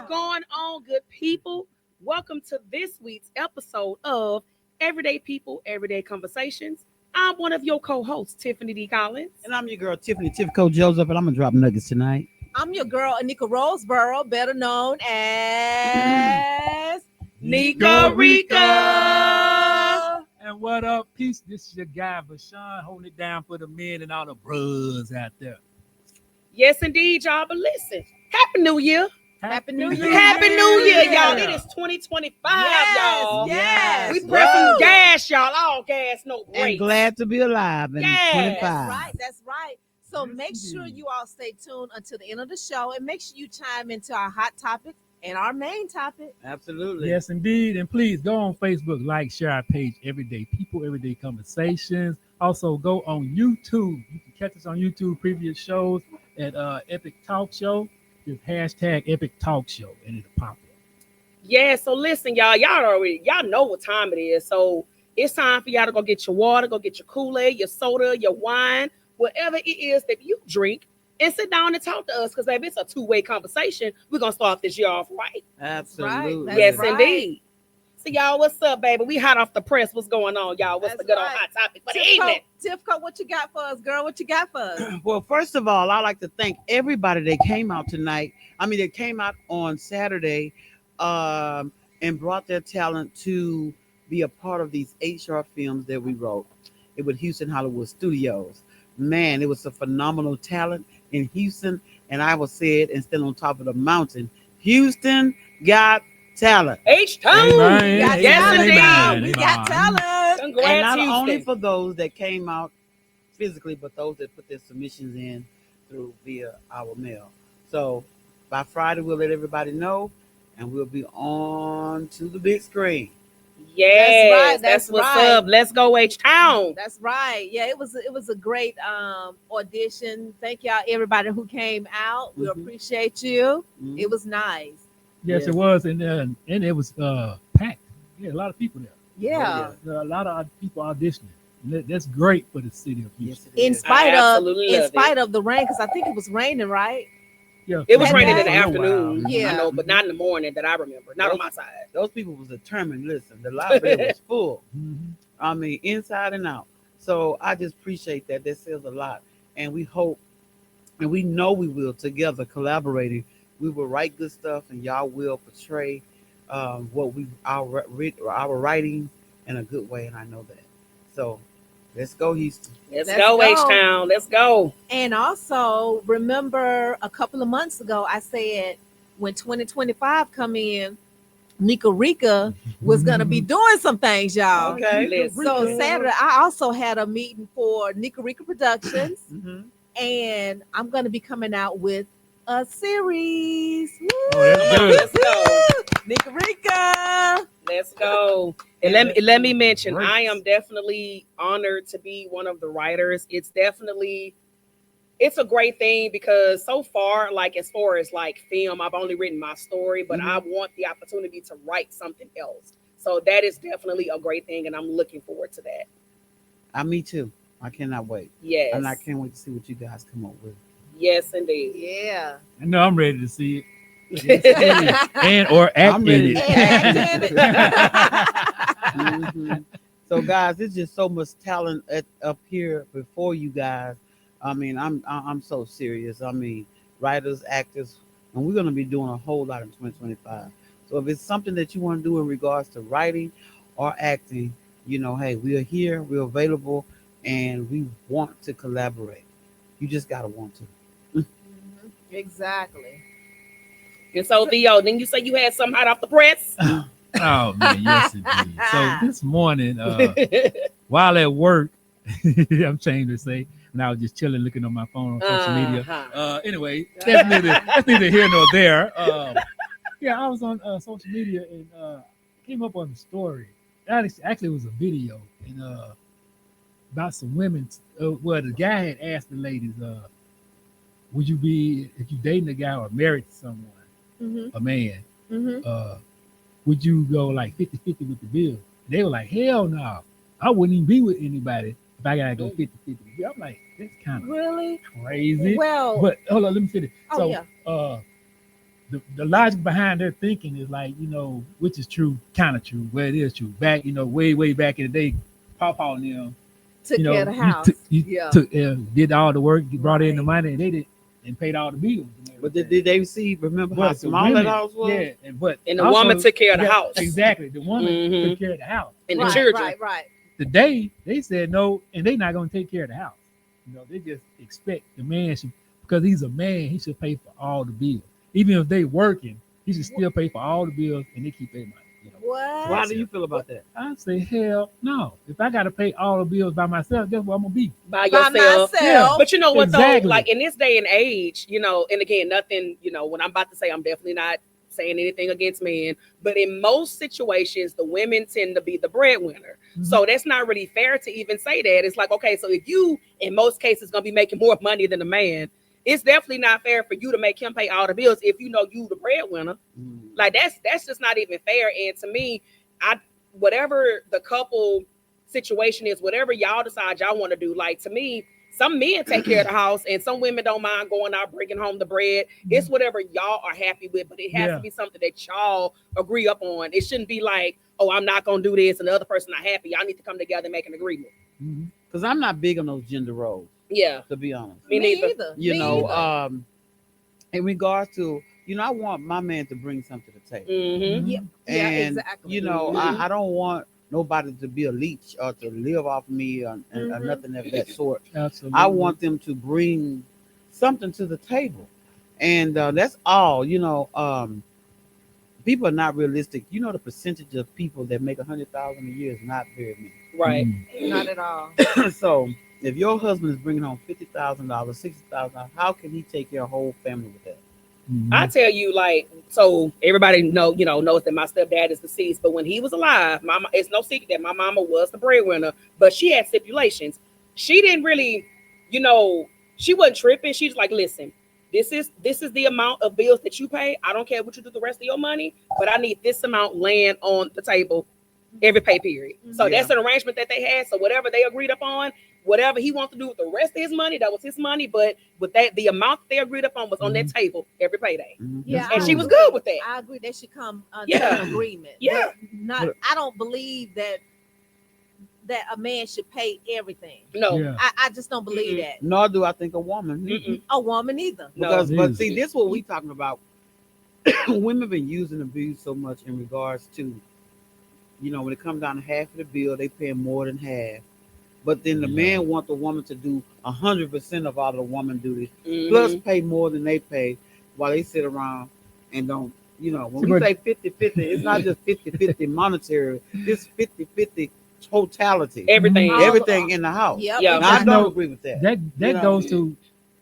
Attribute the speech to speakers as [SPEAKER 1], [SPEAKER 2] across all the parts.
[SPEAKER 1] going on, good people? Welcome to this week's episode of Everyday People, Everyday Conversations. I'm one of your co-hosts, Tiffany D. Collins.
[SPEAKER 2] And I'm your girl, Tiffany Tiffco Joseph, and I'm going to drop nuggets tonight.
[SPEAKER 3] I'm your girl, Anika Roseboro, better known as
[SPEAKER 1] Nika Rika.
[SPEAKER 4] And what up, peace? This is your guy, Bashan, holding it down for the men and all the bros out there.
[SPEAKER 1] Yes, indeed, y'all. But listen, Happy New Year.
[SPEAKER 3] Happy New Year.
[SPEAKER 1] Happy New Year, y'all. It is 2025,
[SPEAKER 3] Yes,
[SPEAKER 1] y'all.
[SPEAKER 3] yes.
[SPEAKER 1] We pressing gas, y'all. All gas, no
[SPEAKER 2] And
[SPEAKER 1] brakes.
[SPEAKER 2] glad to be alive in
[SPEAKER 1] Yes.
[SPEAKER 2] 25.
[SPEAKER 3] That's right. So make sure you all stay tuned until the end of the show and make sure you chime into our hot topics and our main topic.
[SPEAKER 2] Absolutely.
[SPEAKER 4] Yes, indeed. And please go on Facebook, like, share our page, Everyday People, Everyday Conversations. Also, go on YouTube. You can catch us on YouTube, previous shows at Epic Talk Show. Just hashtag Epic Talk Show, and it'll pop up.
[SPEAKER 1] Yeah, so listen, y'all know what time it is. So it's time for y'all to go get your water, go get your Kool-Aid, your soda, your wine, whatever it is that you drink, and sit down and talk to us. Because if it's a two-way conversation, we're gonna start this year off right.
[SPEAKER 2] Absolutely.
[SPEAKER 3] That's
[SPEAKER 1] Yes,
[SPEAKER 3] right.
[SPEAKER 1] indeed. So y'all, what's up, baby? We hot off the press. What's going on, y'all? What's
[SPEAKER 3] That's
[SPEAKER 1] the good on
[SPEAKER 3] right.
[SPEAKER 1] hot topic for the evening?
[SPEAKER 3] Tifco, what you got for us, girl? What you got for us?
[SPEAKER 2] Well, first of all, I'd like to thank everybody that came out tonight. They came out on Saturday and brought their talent to be a part of these 8 short films that we wrote. It was Houston Hollywood Studios. Man, it was a phenomenal talent in Houston. And I will say it and stand on top of the mountain. Houston got talent.
[SPEAKER 1] H-Town.
[SPEAKER 4] Amen.
[SPEAKER 1] Yes,
[SPEAKER 3] talent,
[SPEAKER 1] indeed.
[SPEAKER 4] Amen.
[SPEAKER 3] We got talent.
[SPEAKER 1] Congrats,
[SPEAKER 2] And not
[SPEAKER 1] Houston.
[SPEAKER 2] only for those that came out physically, but those that put their submissions in through via our mail. So by Friday, we'll let everybody know, and we'll be on to the big screen.
[SPEAKER 1] Yes,
[SPEAKER 3] That's
[SPEAKER 1] that's what's
[SPEAKER 3] right.
[SPEAKER 1] up. Let's go, H-Town.
[SPEAKER 3] That's right. Yeah, it was a great audition. Thank y'all everybody who came out. We
[SPEAKER 2] Mhm.
[SPEAKER 3] appreciate you.
[SPEAKER 2] Mhm.
[SPEAKER 3] It was nice.
[SPEAKER 4] Yes,
[SPEAKER 2] Yes.
[SPEAKER 4] it was. And it was packed. Yeah, a lot of people there.
[SPEAKER 3] Yeah.
[SPEAKER 4] There are a lot of people auditioning. That's great for the city of
[SPEAKER 2] Yes,
[SPEAKER 4] Houston.
[SPEAKER 2] it
[SPEAKER 3] In
[SPEAKER 2] is.
[SPEAKER 3] spite
[SPEAKER 1] I
[SPEAKER 3] of
[SPEAKER 1] absolutely love
[SPEAKER 3] the rain, because I think it was raining, right?
[SPEAKER 4] Yeah,
[SPEAKER 1] It was
[SPEAKER 3] And
[SPEAKER 1] raining in the
[SPEAKER 3] that-
[SPEAKER 1] afternoon.
[SPEAKER 3] Yeah.
[SPEAKER 1] I know, but not in the morning that I remember. Not on my side.
[SPEAKER 2] Those people was determined. Listen, the library was full.
[SPEAKER 4] Mhm.
[SPEAKER 2] Inside and out. So I just appreciate that. That says a lot. And we hope, and we know we will together collaborating. We will write good stuff, and y'all will portray what our writing in a good way. And I know that. So let's go, Houston.
[SPEAKER 1] Let's
[SPEAKER 3] Let's
[SPEAKER 1] go,
[SPEAKER 3] go.
[SPEAKER 1] H-Town. Let's go.
[SPEAKER 3] And also, remember a couple of months ago, I said when 2025 come in, Nika Rika was gonna be doing some things, y'all.
[SPEAKER 2] Okay.
[SPEAKER 1] Listen.
[SPEAKER 3] So Saturday, I also had a meeting for Nika Rika Productions,
[SPEAKER 2] Mhm.
[SPEAKER 3] and I'm gonna be coming out with a series.
[SPEAKER 4] Oh, that's good.
[SPEAKER 1] Let's go.
[SPEAKER 3] Nika Rika.
[SPEAKER 1] Let's go. And let me mention,
[SPEAKER 4] Great.
[SPEAKER 1] I am definitely honored to be one of the writers. It's a great thing because so far, like as far as like film, I've only written my story, but I want the opportunity to write something else. So that is definitely a great thing, and I'm looking forward to that.
[SPEAKER 2] Me too. I cannot wait.
[SPEAKER 1] Yes.
[SPEAKER 2] And I can't wait to see what you guys come up with.
[SPEAKER 1] Yes, indeed.
[SPEAKER 3] Yeah.
[SPEAKER 4] I know I'm ready to see it. And or act
[SPEAKER 2] I'm
[SPEAKER 4] in
[SPEAKER 2] ready
[SPEAKER 4] it.
[SPEAKER 2] to
[SPEAKER 3] act in
[SPEAKER 2] Mhm. So guys, there's just so much talent up here before you guys. I'm so serious. Writers, actors, and we're gonna be doing a whole lot in 2025. So if it's something that you want to do in regards to writing or acting, hey, we are here, we're available, and we want to collaborate. You just gotta want to.
[SPEAKER 3] Exactly.
[SPEAKER 1] And so, Theo, then you say you had something hot off the press?
[SPEAKER 4] Oh man, yes indeed. So this morning, while at work, I'm ashamed to say, and I was just chilling, looking on my phone on social media.
[SPEAKER 1] Uh-huh.
[SPEAKER 4] Anyway, that's neither here nor there. Yeah, I was on social media and came up on the story. Actually, it was a video and about some women. Well, the guy had asked the ladies, "Would you be if you dating a guy or married to someone,
[SPEAKER 3] Mm-hmm.
[SPEAKER 4] a man?
[SPEAKER 3] Mm-hmm.
[SPEAKER 4] Would you go like 50-50 with the bill?" They were like, "Hell no, I wouldn't even be with anybody if I gotta go 50-50 with the bill." I'm like, that's kind of
[SPEAKER 3] Really?
[SPEAKER 4] crazy.
[SPEAKER 3] Well,
[SPEAKER 4] But hold on, let me finish.
[SPEAKER 3] Oh,
[SPEAKER 4] So
[SPEAKER 3] yeah.
[SPEAKER 4] the logic behind their thinking is like, which is true, kind of true, where it is true. Back, way back in the day, Papa and them,
[SPEAKER 3] Took care of the house.
[SPEAKER 4] you did all the work, you brought in the money, and they did and paid all the bills.
[SPEAKER 2] But did they see? Remember how
[SPEAKER 4] But the
[SPEAKER 2] small
[SPEAKER 4] women,
[SPEAKER 2] that house was?
[SPEAKER 4] yeah,
[SPEAKER 1] And the woman took care of the house.
[SPEAKER 4] Exactly, the woman
[SPEAKER 1] Mhm.
[SPEAKER 4] took care of the house.
[SPEAKER 1] And the
[SPEAKER 3] Right,
[SPEAKER 1] children.
[SPEAKER 3] right.
[SPEAKER 4] Today they said no, and they're not going to take care of the house. They just expect the man should, because he's a man, he should pay for all the bills. Even if they working, he should still pay for all the bills, and they keep their money.
[SPEAKER 3] What?
[SPEAKER 2] Why do you feel about that?
[SPEAKER 4] I say, hell no. If I got to pay all the bills by myself, guess what I'm gonna be?
[SPEAKER 1] By
[SPEAKER 3] By
[SPEAKER 1] yourself.
[SPEAKER 3] myself.
[SPEAKER 4] Yeah.
[SPEAKER 1] But you know what
[SPEAKER 4] Exactly.
[SPEAKER 1] though? Like in this day and age, and again, nothing, what I'm about to say, I'm definitely not saying anything against men. But in most situations, the women tend to be the breadwinner.
[SPEAKER 4] Mhm.
[SPEAKER 1] So that's not really fair to even say that. It's like, okay, so if you in most cases gonna be making more money than the man, it's definitely not fair for you to make him pay all the bills if you know you the breadwinner. Like that's just not even fair. And to me, whatever the couple situation is, whatever y'all decide y'all want to do, like to me, some men take care of the house and some women don't mind going out bringing home the bread. It's whatever y'all are happy with, but it has
[SPEAKER 4] Yeah.
[SPEAKER 1] to be something that y'all agree up on. It shouldn't be like, oh, I'm not gonna do this and the other person not happy. Y'all need to come together and make an agreement.
[SPEAKER 4] Mhm.
[SPEAKER 2] Because I'm not big on those gender roles,
[SPEAKER 1] Yeah.
[SPEAKER 2] to be honest.
[SPEAKER 1] Me neither.
[SPEAKER 2] You
[SPEAKER 3] Me
[SPEAKER 2] know,
[SPEAKER 3] either.
[SPEAKER 2] in regards to, I want my man to bring something to the table.
[SPEAKER 1] Mm-hmm.
[SPEAKER 3] Yeah,
[SPEAKER 2] And,
[SPEAKER 3] exactly.
[SPEAKER 2] I,
[SPEAKER 1] Mhm.
[SPEAKER 2] I don't want nobody to be a leech or to live off me or
[SPEAKER 3] Mhm.
[SPEAKER 2] nothing of that sort.
[SPEAKER 4] Absolutely.
[SPEAKER 2] I want them to bring something to the table. And that's all, people are not realistic. The percentage of people that make 100,000 a year is not very many.
[SPEAKER 1] Right.
[SPEAKER 4] Mhm.
[SPEAKER 3] Not at all.
[SPEAKER 2] So if your husband is bringing home $50,000, $60,000, how can he take care of a whole family with that?
[SPEAKER 4] Mhm.
[SPEAKER 1] I tell you, like, so everybody knows that my stepdad is deceased, but when he was alive, it's no secret that my mama was the breadwinner, but she had stipulations. She didn't really, she wasn't tripping. She's like, listen, this is the amount of bills that you pay. I don't care what you do the rest of your money, but I need this amount laying on the table every pay period. So
[SPEAKER 2] Yeah.
[SPEAKER 1] that's an arrangement that they had. So whatever they agreed upon, whatever he wants to do with the rest of his money, that was his money. But with that, the amount they agreed upon was on that table every payday.
[SPEAKER 2] Mhm.
[SPEAKER 3] Yeah,
[SPEAKER 1] And
[SPEAKER 3] I
[SPEAKER 1] she was
[SPEAKER 3] agree.
[SPEAKER 1] good with that.
[SPEAKER 3] I agree. They should come to
[SPEAKER 1] Yeah.
[SPEAKER 3] an agreement.
[SPEAKER 1] Yeah.
[SPEAKER 3] But I don't believe that a man should pay everything.
[SPEAKER 1] No.
[SPEAKER 4] Yeah.
[SPEAKER 3] I just don't believe
[SPEAKER 1] Mm-mm.
[SPEAKER 3] that.
[SPEAKER 2] Nor do I think a woman.
[SPEAKER 1] Mm-mm.
[SPEAKER 3] A woman either.
[SPEAKER 1] No.
[SPEAKER 2] Because, but
[SPEAKER 4] Yes.
[SPEAKER 2] see, this is what we talking about. Women been used and abused so much in regards to, when it comes down to half of the bill, they pay more than half. But then the
[SPEAKER 4] Yeah.
[SPEAKER 2] man want the woman to do 100% of all the woman duties,
[SPEAKER 1] Mhm.
[SPEAKER 2] plus pay more than they pay, while they sit around and don't. When
[SPEAKER 4] See,
[SPEAKER 2] we
[SPEAKER 4] but-
[SPEAKER 2] say 50-50, it's not just 50-50 monetary. It's 50-50 totality.
[SPEAKER 1] Everything.
[SPEAKER 3] All-
[SPEAKER 2] Everything in the house.
[SPEAKER 3] Yep.
[SPEAKER 1] Yeah.
[SPEAKER 2] Now, I
[SPEAKER 4] You
[SPEAKER 2] don't
[SPEAKER 4] know,
[SPEAKER 2] agree with that.
[SPEAKER 4] That goes to,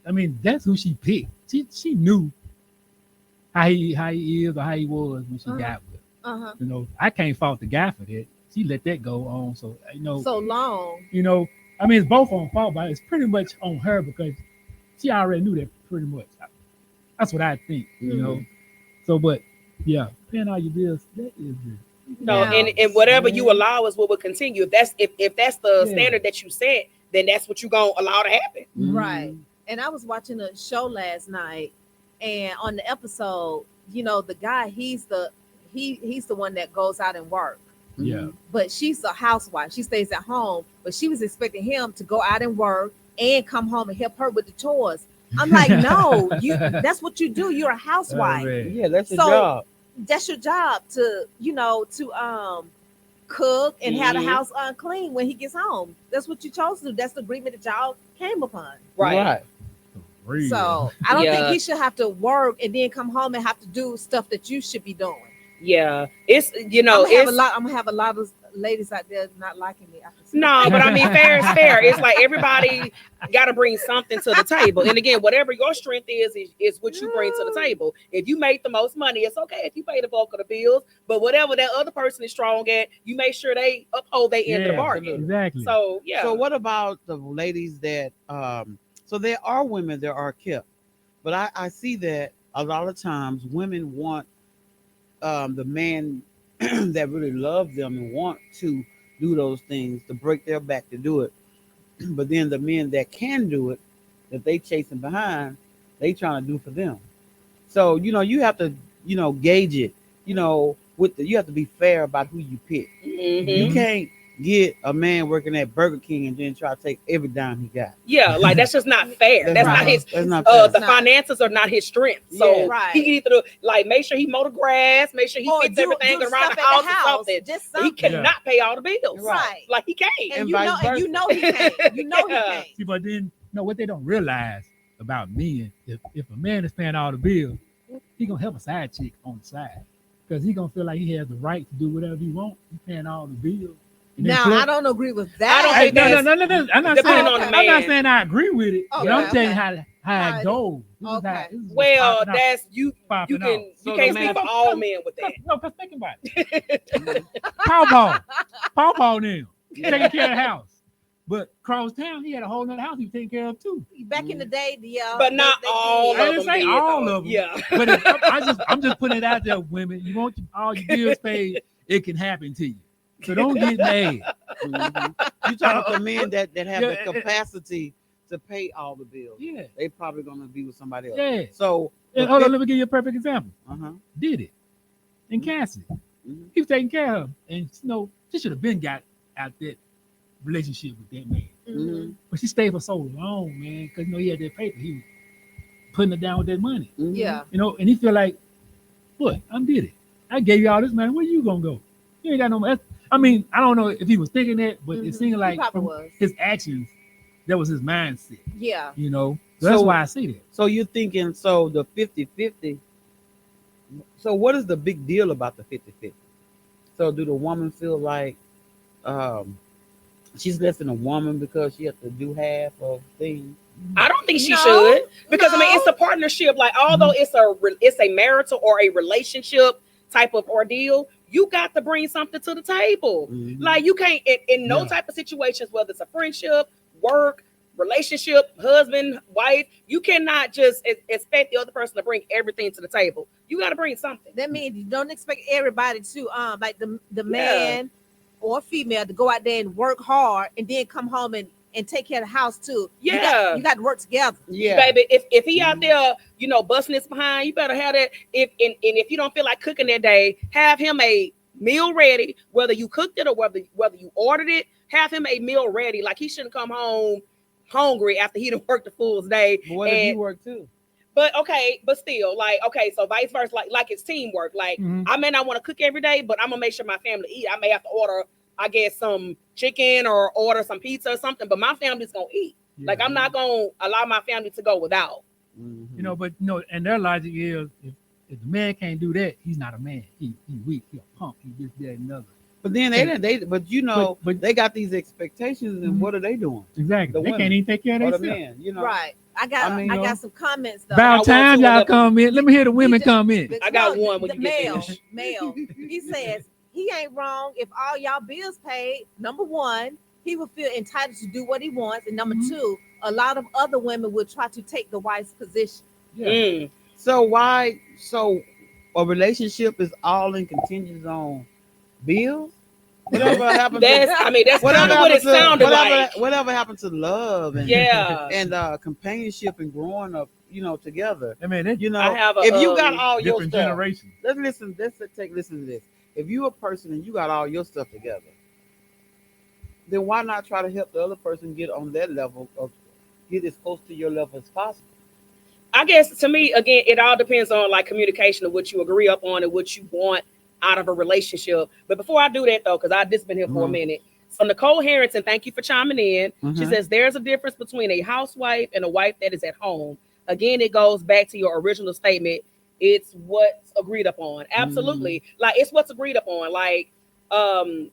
[SPEAKER 4] I mean, that's who she picked. She knew how he is or how he was when she
[SPEAKER 3] Uh-huh.
[SPEAKER 4] got with him.
[SPEAKER 3] Uh-huh.
[SPEAKER 4] I can't fault the guy for that. She let that go on. So
[SPEAKER 3] So long.
[SPEAKER 4] I mean, it's both on fault, but it's pretty much on her because she already knew that pretty much. That's what I think,
[SPEAKER 3] Mhm.
[SPEAKER 4] So, but yeah, paying all your bills, that is
[SPEAKER 1] No,
[SPEAKER 3] Yeah.
[SPEAKER 1] and whatever you allow is what will continue. If that's the
[SPEAKER 4] Yeah.
[SPEAKER 1] standard that you set, then that's what you're gonna allow to happen.
[SPEAKER 3] Right. And I was watching a show last night, and on the episode, the guy, he's the one that goes out and work.
[SPEAKER 4] Yeah.
[SPEAKER 3] But she's a housewife. She stays at home, but she was expecting him to go out and work and come home and help her with the chores. I'm like, no, that's what you do. You're a housewife.
[SPEAKER 4] Alright.
[SPEAKER 2] Yeah, that's your
[SPEAKER 3] So-
[SPEAKER 2] job.
[SPEAKER 3] That's your job to cook and have the
[SPEAKER 1] Mhm.
[SPEAKER 3] house unclean when he gets home. That's what you chose to do. That's the agreement that y'all came upon.
[SPEAKER 1] Right.
[SPEAKER 4] Real.
[SPEAKER 3] So I don't
[SPEAKER 1] Yeah.
[SPEAKER 3] think he should have to work and then come home and have to do stuff that you should be doing.
[SPEAKER 1] Yeah. It's
[SPEAKER 3] I'm gonna
[SPEAKER 1] it's
[SPEAKER 3] have a lot of ladies out there not liking me. I can see.
[SPEAKER 1] no, but I mean fair is fair. It's like everybody gotta bring something to the table. And again, whatever your strength is what you bring to the table. If you make the most money, it's okay if you pay the bulk of the bills. But whatever that other person is strong at, you make sure they uphold their end of the
[SPEAKER 4] Yeah,
[SPEAKER 1] bargain.
[SPEAKER 4] Exactly.
[SPEAKER 1] So yeah.
[SPEAKER 2] So what about the ladies that so there are women that are kept, but I see that a lot of times women want the man that really loves them and want to do those things to break their back to do it. But then the men that can do it, that they chasing behind, they trying to do for them. So you have to gauge it. You have to be fair about who you pick.
[SPEAKER 1] Mhm.
[SPEAKER 2] You can't get a man working at Burger King and then try to take every dime he got.
[SPEAKER 1] Yeah, like that's just not fair. That's not his.
[SPEAKER 2] That's not fair.
[SPEAKER 1] The
[SPEAKER 3] Not.
[SPEAKER 1] finances are not his strength. So
[SPEAKER 2] Yeah.
[SPEAKER 3] Right.
[SPEAKER 1] he can either make sure he mow the grass, make sure he
[SPEAKER 3] Or
[SPEAKER 1] fix
[SPEAKER 3] do
[SPEAKER 1] everything
[SPEAKER 3] stuff
[SPEAKER 1] around
[SPEAKER 3] at
[SPEAKER 1] the house or something.
[SPEAKER 3] Just
[SPEAKER 1] But he
[SPEAKER 3] something.
[SPEAKER 1] cannot pay all the bills.
[SPEAKER 3] Right.
[SPEAKER 1] Like he can't.
[SPEAKER 3] And
[SPEAKER 2] And
[SPEAKER 3] you know,
[SPEAKER 2] vice
[SPEAKER 3] and you
[SPEAKER 2] versa.
[SPEAKER 3] know he can't. You know
[SPEAKER 1] Yeah.
[SPEAKER 3] he can't.
[SPEAKER 4] See, but then what they don't realize about men, if a man is paying all the bills, he gonna help a side chick on the side because he gonna feel like he has the right to do whatever he wants. He's paying all the bills. And then
[SPEAKER 3] Now
[SPEAKER 4] plus-
[SPEAKER 3] I don't agree with
[SPEAKER 1] I
[SPEAKER 3] that.
[SPEAKER 1] don't
[SPEAKER 4] Hey,
[SPEAKER 1] think
[SPEAKER 4] no. I'm not
[SPEAKER 1] depending
[SPEAKER 4] saying
[SPEAKER 1] on the
[SPEAKER 4] I'm not
[SPEAKER 1] man.
[SPEAKER 4] saying I agree with it, but I'm
[SPEAKER 3] Okay,
[SPEAKER 4] telling you
[SPEAKER 3] okay.
[SPEAKER 4] how
[SPEAKER 3] How
[SPEAKER 4] it
[SPEAKER 3] it
[SPEAKER 4] goes. This is
[SPEAKER 3] Okay.
[SPEAKER 4] how- this is what's
[SPEAKER 1] Well,
[SPEAKER 4] popping out,
[SPEAKER 1] that's you
[SPEAKER 4] popping
[SPEAKER 1] can
[SPEAKER 4] out.
[SPEAKER 2] So
[SPEAKER 1] you
[SPEAKER 2] the
[SPEAKER 1] can't
[SPEAKER 2] man-
[SPEAKER 1] speak for all men with that.
[SPEAKER 4] No, because think about it. Paw now taking care of the house, but cross town he had a whole nother house he was taking care of too.
[SPEAKER 3] Back in the day, yeah.
[SPEAKER 1] But not
[SPEAKER 3] they
[SPEAKER 1] all
[SPEAKER 3] did.
[SPEAKER 4] I
[SPEAKER 1] of
[SPEAKER 4] didn't
[SPEAKER 1] them.
[SPEAKER 4] say
[SPEAKER 1] did,
[SPEAKER 4] all
[SPEAKER 1] though.
[SPEAKER 4] of them.
[SPEAKER 1] Yeah.
[SPEAKER 4] But I'm just putting it out there, women. You want all your bills paid, it can happen to you. So don't get mad.
[SPEAKER 2] You talking to men that have
[SPEAKER 4] Yeah,
[SPEAKER 2] the capacity to pay all the bills.
[SPEAKER 4] Yeah,
[SPEAKER 2] They probably gonna be with somebody else.
[SPEAKER 4] yeah.
[SPEAKER 2] So
[SPEAKER 4] And hold on, let me give you a perfect example.
[SPEAKER 2] uh-huh.
[SPEAKER 4] Did it and Cassie.
[SPEAKER 2] Mhm.
[SPEAKER 4] He was taking care of her, and she should have been got out that relationship with that man.
[SPEAKER 3] Mhm.
[SPEAKER 4] But she stayed for so long, man, because he had that paper. He was putting it down with that money.
[SPEAKER 2] Mhm.
[SPEAKER 3] Yeah.
[SPEAKER 4] And he feel like, look, I did it. I gave you all this money. Where you gonna go? You ain't got no money. I mean, I don't know if he was thinking that, but it
[SPEAKER 3] Mhm.
[SPEAKER 4] seemed
[SPEAKER 3] He
[SPEAKER 4] like
[SPEAKER 3] probably
[SPEAKER 4] from
[SPEAKER 3] was.
[SPEAKER 4] his actions, that was his mindset.
[SPEAKER 3] Yeah.
[SPEAKER 4] So that's
[SPEAKER 2] So-
[SPEAKER 4] why I see that.
[SPEAKER 2] So you're thinking, so the 50-50, so what is the big deal about the 50-50? So do the woman feel like she's less than a woman because she has to do half of things?
[SPEAKER 1] I don't think she
[SPEAKER 3] No,
[SPEAKER 1] should because I mean
[SPEAKER 3] no.
[SPEAKER 1] it's a partnership. Like although it's a marital or a relationship type of ordeal, you got to bring something to the table.
[SPEAKER 2] Mhm.
[SPEAKER 1] Like you can't in no
[SPEAKER 4] Yeah.
[SPEAKER 1] type of situations, whether it's a friendship, work, relationship, husband, wife, you cannot just expect the other person to bring everything to the table. You got to bring something.
[SPEAKER 3] That means you don't expect everybody to like the man or female to go out there and work hard and then come home and take care of the house too.
[SPEAKER 1] Yeah.
[SPEAKER 3] You got to work together.
[SPEAKER 2] Yeah.
[SPEAKER 1] Baby, if he out there, busting his behind, you better have that. If you don't feel like cooking that day, have him a meal ready, whether you cooked it or whether you ordered it, have him a meal ready. Like he shouldn't come home hungry after he done worked the full day.
[SPEAKER 2] But what if
[SPEAKER 1] And-
[SPEAKER 2] you work too?
[SPEAKER 1] But still, so vice versa, like it's teamwork. Like
[SPEAKER 4] Mhm.
[SPEAKER 1] I may not want to cook every day, but I'm gonna make sure my family eat. I may have to order, I guess, some chicken or order some pizza or something, but my family's gonna eat. Like I'm not gonna allow my family to go without.
[SPEAKER 2] Mhm.
[SPEAKER 4] But and their logic is if the man can't do that, he's not a man. He weak. He a punk. He this, that, and another.
[SPEAKER 2] But then
[SPEAKER 4] But-
[SPEAKER 2] they got these expectations, and
[SPEAKER 4] Mhm.
[SPEAKER 2] what are they doing?
[SPEAKER 4] Exactly.
[SPEAKER 2] The
[SPEAKER 4] They
[SPEAKER 2] women
[SPEAKER 4] can't even take care
[SPEAKER 2] Or
[SPEAKER 4] of
[SPEAKER 2] the
[SPEAKER 4] themselves.
[SPEAKER 2] men,
[SPEAKER 3] Right. I got
[SPEAKER 2] I mean,
[SPEAKER 3] got some comments though.
[SPEAKER 4] About
[SPEAKER 1] want
[SPEAKER 4] time
[SPEAKER 1] to
[SPEAKER 4] y'all
[SPEAKER 1] another-
[SPEAKER 4] comment. Let me hear the women
[SPEAKER 3] just-
[SPEAKER 4] comment.
[SPEAKER 1] I got
[SPEAKER 3] No,
[SPEAKER 1] one when
[SPEAKER 3] the
[SPEAKER 1] you get
[SPEAKER 3] male,
[SPEAKER 1] finished.
[SPEAKER 3] male. He says he ain't wrong if all y'all bills paid. Number one, he will feel entitled to do what he wants, and number
[SPEAKER 4] Mhm.
[SPEAKER 3] two, a lot of other women will try to take the wife's position.
[SPEAKER 4] Yeah.
[SPEAKER 1] Mm.
[SPEAKER 2] So a relationship is all in contingent on bills? Whatever happened
[SPEAKER 1] That's kind of what it sounded like.
[SPEAKER 2] whatever happened to love and
[SPEAKER 1] Yeah.
[SPEAKER 2] and companionship and growing up, together.
[SPEAKER 4] I mean, it's
[SPEAKER 1] I have a,
[SPEAKER 2] if you got all your
[SPEAKER 4] different
[SPEAKER 2] stuff,
[SPEAKER 4] generations.
[SPEAKER 2] listen to this. If you a person and you got all your stuff together, then why not try to help the other person get on that level of get as close to your level as possible?
[SPEAKER 1] I guess to me, again, it all depends on like communication of what you agree upon and what you want out of a relationship. But before I do that though, because I've just been here for a
[SPEAKER 2] Mhm.
[SPEAKER 1] minute. So Nicole Harrington, thank you for chiming in. She
[SPEAKER 2] Mhm.
[SPEAKER 1] says there's a difference between a housewife and a wife that is at home. Again, it goes back to your original statement. It's what's agreed upon. Absolutely. Like it's what's agreed upon. Like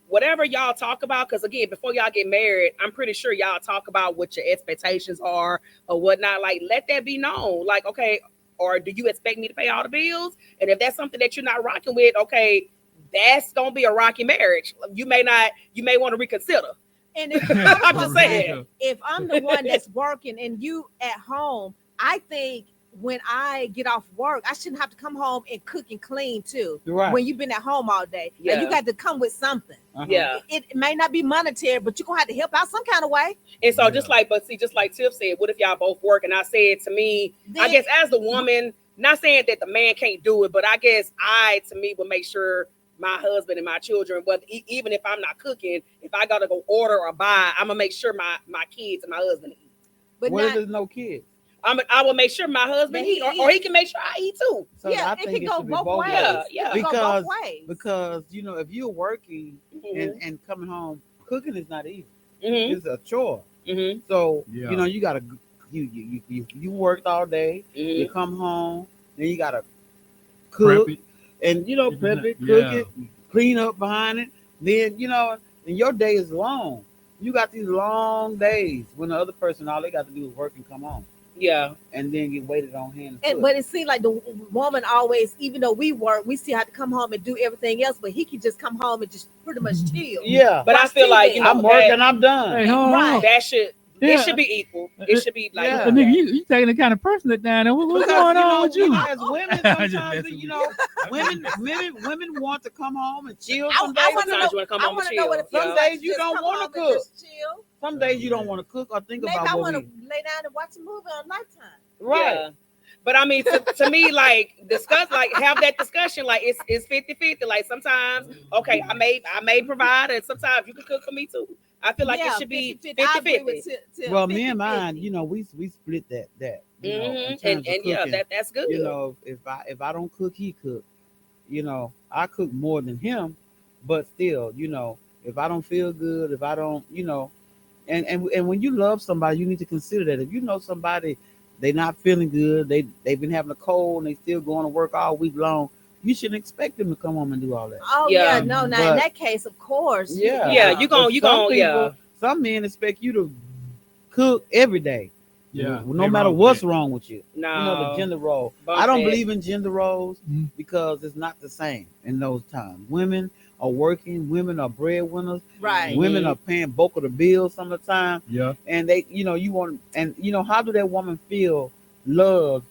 [SPEAKER 1] whatever y'all talk about, because again, before y'all get married, I'm pretty sure y'all talk about what your expectations are or whatnot. Like let that be known. Like, okay, or do you expect me to pay all the bills? And if that's something that you're not rocking with, okay, that's gonna be a rocky marriage. You may want to reconsider.
[SPEAKER 3] And if,
[SPEAKER 1] I'm just saying.
[SPEAKER 3] if I'm the one that's working and you at home, I think when I get off work, I shouldn't have to come home and cook and clean too.
[SPEAKER 2] Right.
[SPEAKER 3] When you've been at home all day,
[SPEAKER 1] Yeah.
[SPEAKER 3] and you got to come with something.
[SPEAKER 2] Uh-huh.
[SPEAKER 1] Yeah.
[SPEAKER 3] It may not be monetary, but you're gonna have to help out some kind of way.
[SPEAKER 1] And so
[SPEAKER 4] Yeah.
[SPEAKER 1] just like Tiff said, what if y'all both work? And I said to me, I
[SPEAKER 3] Then-
[SPEAKER 1] guess as the woman, not saying that the man can't do it, but I guess to me, would make sure my husband and my children, but even if I'm not cooking, if I gotta go order or buy, I'm gonna make sure my kids and my husband eat.
[SPEAKER 3] But
[SPEAKER 2] What if
[SPEAKER 3] not,
[SPEAKER 2] there's no kids?
[SPEAKER 1] I will make sure my husband
[SPEAKER 3] That he
[SPEAKER 1] eat, or he
[SPEAKER 3] eats.
[SPEAKER 1] can make sure I eat too.
[SPEAKER 2] So
[SPEAKER 3] yeah,
[SPEAKER 2] I
[SPEAKER 3] it
[SPEAKER 2] think
[SPEAKER 3] can
[SPEAKER 2] it
[SPEAKER 3] go
[SPEAKER 2] should be
[SPEAKER 3] both ways.
[SPEAKER 1] Yeah, yeah.
[SPEAKER 3] It can go
[SPEAKER 2] Because
[SPEAKER 3] both ways.
[SPEAKER 2] because if you're working
[SPEAKER 1] Mhm.
[SPEAKER 2] and coming home, cooking is not easy.
[SPEAKER 1] Mhm.
[SPEAKER 2] It's a chore.
[SPEAKER 1] Mhm.
[SPEAKER 2] So
[SPEAKER 4] Yeah.
[SPEAKER 2] you gotta you worked all day. You
[SPEAKER 1] Mhm.
[SPEAKER 2] come home, then you gotta
[SPEAKER 4] Prep
[SPEAKER 2] cook
[SPEAKER 4] it.
[SPEAKER 2] and
[SPEAKER 4] If
[SPEAKER 2] prep
[SPEAKER 4] it's
[SPEAKER 2] it,
[SPEAKER 4] not-
[SPEAKER 2] cook
[SPEAKER 4] yeah.
[SPEAKER 2] it, clean up behind it. Then and your day is long. You got these long days when the other person all they got to do is work and come home,
[SPEAKER 1] Yeah.
[SPEAKER 2] and then get waited on hand.
[SPEAKER 3] And, but it seems like the woman always, even though we work, we still have to come home and do everything else. But he can just come home and just pretty much chill.
[SPEAKER 2] yeah,
[SPEAKER 1] But I
[SPEAKER 3] Watch
[SPEAKER 1] feel like
[SPEAKER 3] TV.
[SPEAKER 2] I'm working, I'm done.
[SPEAKER 4] Hey, hold on.
[SPEAKER 1] that should
[SPEAKER 4] Yeah.
[SPEAKER 1] it should be equal. It should be like
[SPEAKER 2] Yeah.
[SPEAKER 4] But nigga, you taking the kind of person that down there. What's
[SPEAKER 2] Because,
[SPEAKER 4] going on with you?
[SPEAKER 2] As women,
[SPEAKER 4] I just
[SPEAKER 2] sometimes
[SPEAKER 4] messing
[SPEAKER 2] women want to come home and chill.
[SPEAKER 3] I
[SPEAKER 2] Some days,
[SPEAKER 3] wanna
[SPEAKER 1] sometimes you wanna come
[SPEAKER 3] I
[SPEAKER 1] home
[SPEAKER 3] want to
[SPEAKER 1] and
[SPEAKER 3] know
[SPEAKER 1] chill.
[SPEAKER 3] what it
[SPEAKER 1] Yeah.
[SPEAKER 3] feels
[SPEAKER 2] Some
[SPEAKER 3] like
[SPEAKER 2] days
[SPEAKER 3] to
[SPEAKER 2] you
[SPEAKER 3] just
[SPEAKER 2] don't
[SPEAKER 3] come
[SPEAKER 2] wanna
[SPEAKER 3] home and
[SPEAKER 2] cook.
[SPEAKER 3] just chill.
[SPEAKER 2] some days you don't want to cook or think
[SPEAKER 3] Maybe
[SPEAKER 2] about
[SPEAKER 3] I
[SPEAKER 2] what
[SPEAKER 3] want to
[SPEAKER 2] we
[SPEAKER 3] lay down and watch a movie on Lifetime.
[SPEAKER 2] right.
[SPEAKER 1] Yeah. But I mean, to me, like have that discussion. Like it's 50-50. Like sometimes, okay, I may provide, and sometimes you can cook for me too. I feel like it should be
[SPEAKER 3] 50-50. I agree
[SPEAKER 1] 50-50.
[SPEAKER 3] with Tim.
[SPEAKER 2] Well, me and mine,
[SPEAKER 3] 50-50.
[SPEAKER 2] we split that. In
[SPEAKER 1] Mhm.
[SPEAKER 2] terms
[SPEAKER 1] And
[SPEAKER 2] of
[SPEAKER 1] yeah,
[SPEAKER 2] cooking.
[SPEAKER 1] that's good.
[SPEAKER 2] If I don't cook, he cook. I cook more than him, but still, if I don't feel good, if I don't, and when you love somebody, you need to consider that. If you know somebody, they not feeling good, they've been having a cold and they still going to work all week long, you shouldn't expect them to come home and do all that.
[SPEAKER 3] Oh
[SPEAKER 1] Yeah.
[SPEAKER 3] yeah, no. Now
[SPEAKER 2] But-
[SPEAKER 3] in that case, of course.
[SPEAKER 2] Yeah.
[SPEAKER 1] Yeah, you
[SPEAKER 2] But
[SPEAKER 1] gon'
[SPEAKER 2] some
[SPEAKER 1] yeah.
[SPEAKER 2] people- Some men expect you to cook every day.
[SPEAKER 4] Yeah.
[SPEAKER 2] No
[SPEAKER 4] they
[SPEAKER 2] matter
[SPEAKER 4] wrong with
[SPEAKER 2] what's
[SPEAKER 4] that.
[SPEAKER 2] wrong with you.
[SPEAKER 1] No.
[SPEAKER 2] The gender role.
[SPEAKER 1] Bump
[SPEAKER 2] I don't
[SPEAKER 1] that.
[SPEAKER 2] believe in gender roles
[SPEAKER 4] Mhm.
[SPEAKER 2] because it's not the same in those times. Women are working, women are breadwinners,
[SPEAKER 3] Right.
[SPEAKER 2] women
[SPEAKER 1] Mhm.
[SPEAKER 2] are paying bulk of the bills some of the time.
[SPEAKER 4] Yeah.
[SPEAKER 2] And they, you want, and how do that woman feel loved,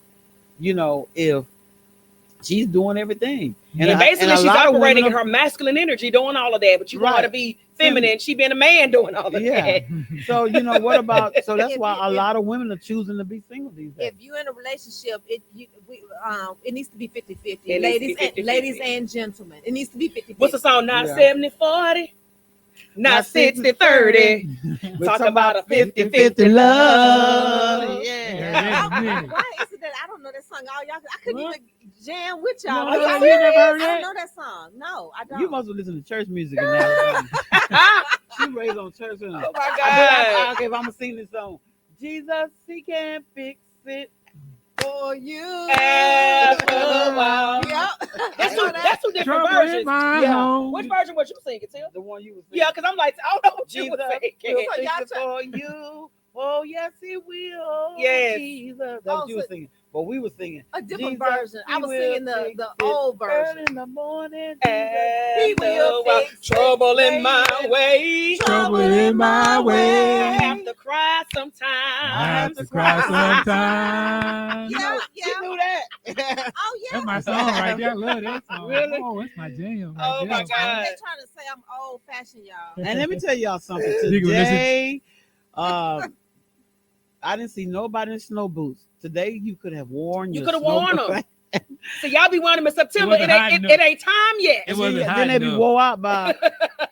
[SPEAKER 2] if she's doing everything?
[SPEAKER 1] And basically,
[SPEAKER 2] a
[SPEAKER 1] she's
[SPEAKER 2] lot of
[SPEAKER 1] operating in
[SPEAKER 2] women
[SPEAKER 1] her masculine energy, doing all of that. But you want her to
[SPEAKER 2] Right.
[SPEAKER 1] be feminine. She being a man doing all of
[SPEAKER 2] Yeah.
[SPEAKER 1] that.
[SPEAKER 2] So what about? So that's
[SPEAKER 3] If
[SPEAKER 2] why
[SPEAKER 3] you-
[SPEAKER 2] a
[SPEAKER 3] if-
[SPEAKER 2] lot of women are choosing to be single these days.
[SPEAKER 3] If you're in a relationship, it needs to be 50-50.
[SPEAKER 1] It needs to be
[SPEAKER 3] Ladies and
[SPEAKER 1] 50-50.
[SPEAKER 3] ladies and gentlemen. It needs to be 50-50.
[SPEAKER 1] What's the song? Not
[SPEAKER 2] Yeah.
[SPEAKER 1] 70-40, not
[SPEAKER 2] Not
[SPEAKER 1] 60-30.
[SPEAKER 2] We're
[SPEAKER 1] Talk
[SPEAKER 2] talking
[SPEAKER 1] about a
[SPEAKER 2] 50-50 love.
[SPEAKER 4] Yeah.
[SPEAKER 3] Why is it that I don't know that song? All y'all, I couldn't
[SPEAKER 4] What?
[SPEAKER 3] even jam with y'all.
[SPEAKER 4] No,
[SPEAKER 3] Are y'all
[SPEAKER 4] you never
[SPEAKER 3] serious?
[SPEAKER 4] heard
[SPEAKER 3] I
[SPEAKER 4] that?
[SPEAKER 3] don't know that song. No, I don't.
[SPEAKER 2] You must have listened to church music in Alabama. She raised on church.
[SPEAKER 1] Oh my
[SPEAKER 2] Okay,
[SPEAKER 1] God.
[SPEAKER 2] if I'm gonna sing this song, Jesus, he can fix it.
[SPEAKER 3] for you.
[SPEAKER 1] After a while.
[SPEAKER 3] Yep.
[SPEAKER 1] That's two different
[SPEAKER 4] Trouble in
[SPEAKER 1] versions.
[SPEAKER 4] my
[SPEAKER 2] Yeah.
[SPEAKER 4] home.
[SPEAKER 1] Which version was you singing, Tim?
[SPEAKER 2] The one you was singing.
[SPEAKER 1] Yeah, because I'm like, I don't know what you
[SPEAKER 2] Jesus
[SPEAKER 1] was
[SPEAKER 2] will
[SPEAKER 1] saying.
[SPEAKER 3] So y'all
[SPEAKER 2] fix it for you. Oh yes, he will.
[SPEAKER 1] Yes.
[SPEAKER 2] Jesus. That's
[SPEAKER 3] Oh,
[SPEAKER 2] what you were
[SPEAKER 3] so-
[SPEAKER 2] singing. But we were singing.
[SPEAKER 3] A different
[SPEAKER 2] Jesus,
[SPEAKER 3] version. I
[SPEAKER 2] he
[SPEAKER 3] was
[SPEAKER 2] will
[SPEAKER 3] singing the
[SPEAKER 2] fix it
[SPEAKER 3] old
[SPEAKER 2] early
[SPEAKER 3] version.
[SPEAKER 2] in the morning.
[SPEAKER 3] He will
[SPEAKER 1] After a while,
[SPEAKER 3] fix it,
[SPEAKER 1] trouble in my
[SPEAKER 3] baby.
[SPEAKER 1] way.
[SPEAKER 4] Trouble in my
[SPEAKER 1] I
[SPEAKER 4] way.
[SPEAKER 1] have to cry
[SPEAKER 4] I have
[SPEAKER 1] sometimes.
[SPEAKER 4] to cry sometimes.
[SPEAKER 3] Yeah,
[SPEAKER 2] She
[SPEAKER 3] yeah.
[SPEAKER 2] knew that.
[SPEAKER 3] Oh yeah.
[SPEAKER 4] That's my song right there. I love that song.
[SPEAKER 2] Really?
[SPEAKER 4] Oh, that's my jam.
[SPEAKER 1] Oh,
[SPEAKER 4] right
[SPEAKER 1] my
[SPEAKER 4] there.
[SPEAKER 1] God.
[SPEAKER 3] I'm just trying to say I'm old fashioned, y'all.
[SPEAKER 2] And let me tell y'all something.
[SPEAKER 4] You can listen-
[SPEAKER 2] Today, I didn't see nobody in snow boots. Today, you could have worn
[SPEAKER 1] You
[SPEAKER 2] your
[SPEAKER 1] could have
[SPEAKER 2] snow
[SPEAKER 1] worn
[SPEAKER 2] boots.
[SPEAKER 1] them. So y'all be wearing them in September.
[SPEAKER 4] It
[SPEAKER 1] It
[SPEAKER 4] wasn't hot
[SPEAKER 1] ain't,
[SPEAKER 4] enough.
[SPEAKER 1] it ain't time yet.
[SPEAKER 4] It wasn't hot
[SPEAKER 2] Then they be
[SPEAKER 4] enough.
[SPEAKER 2] wore out by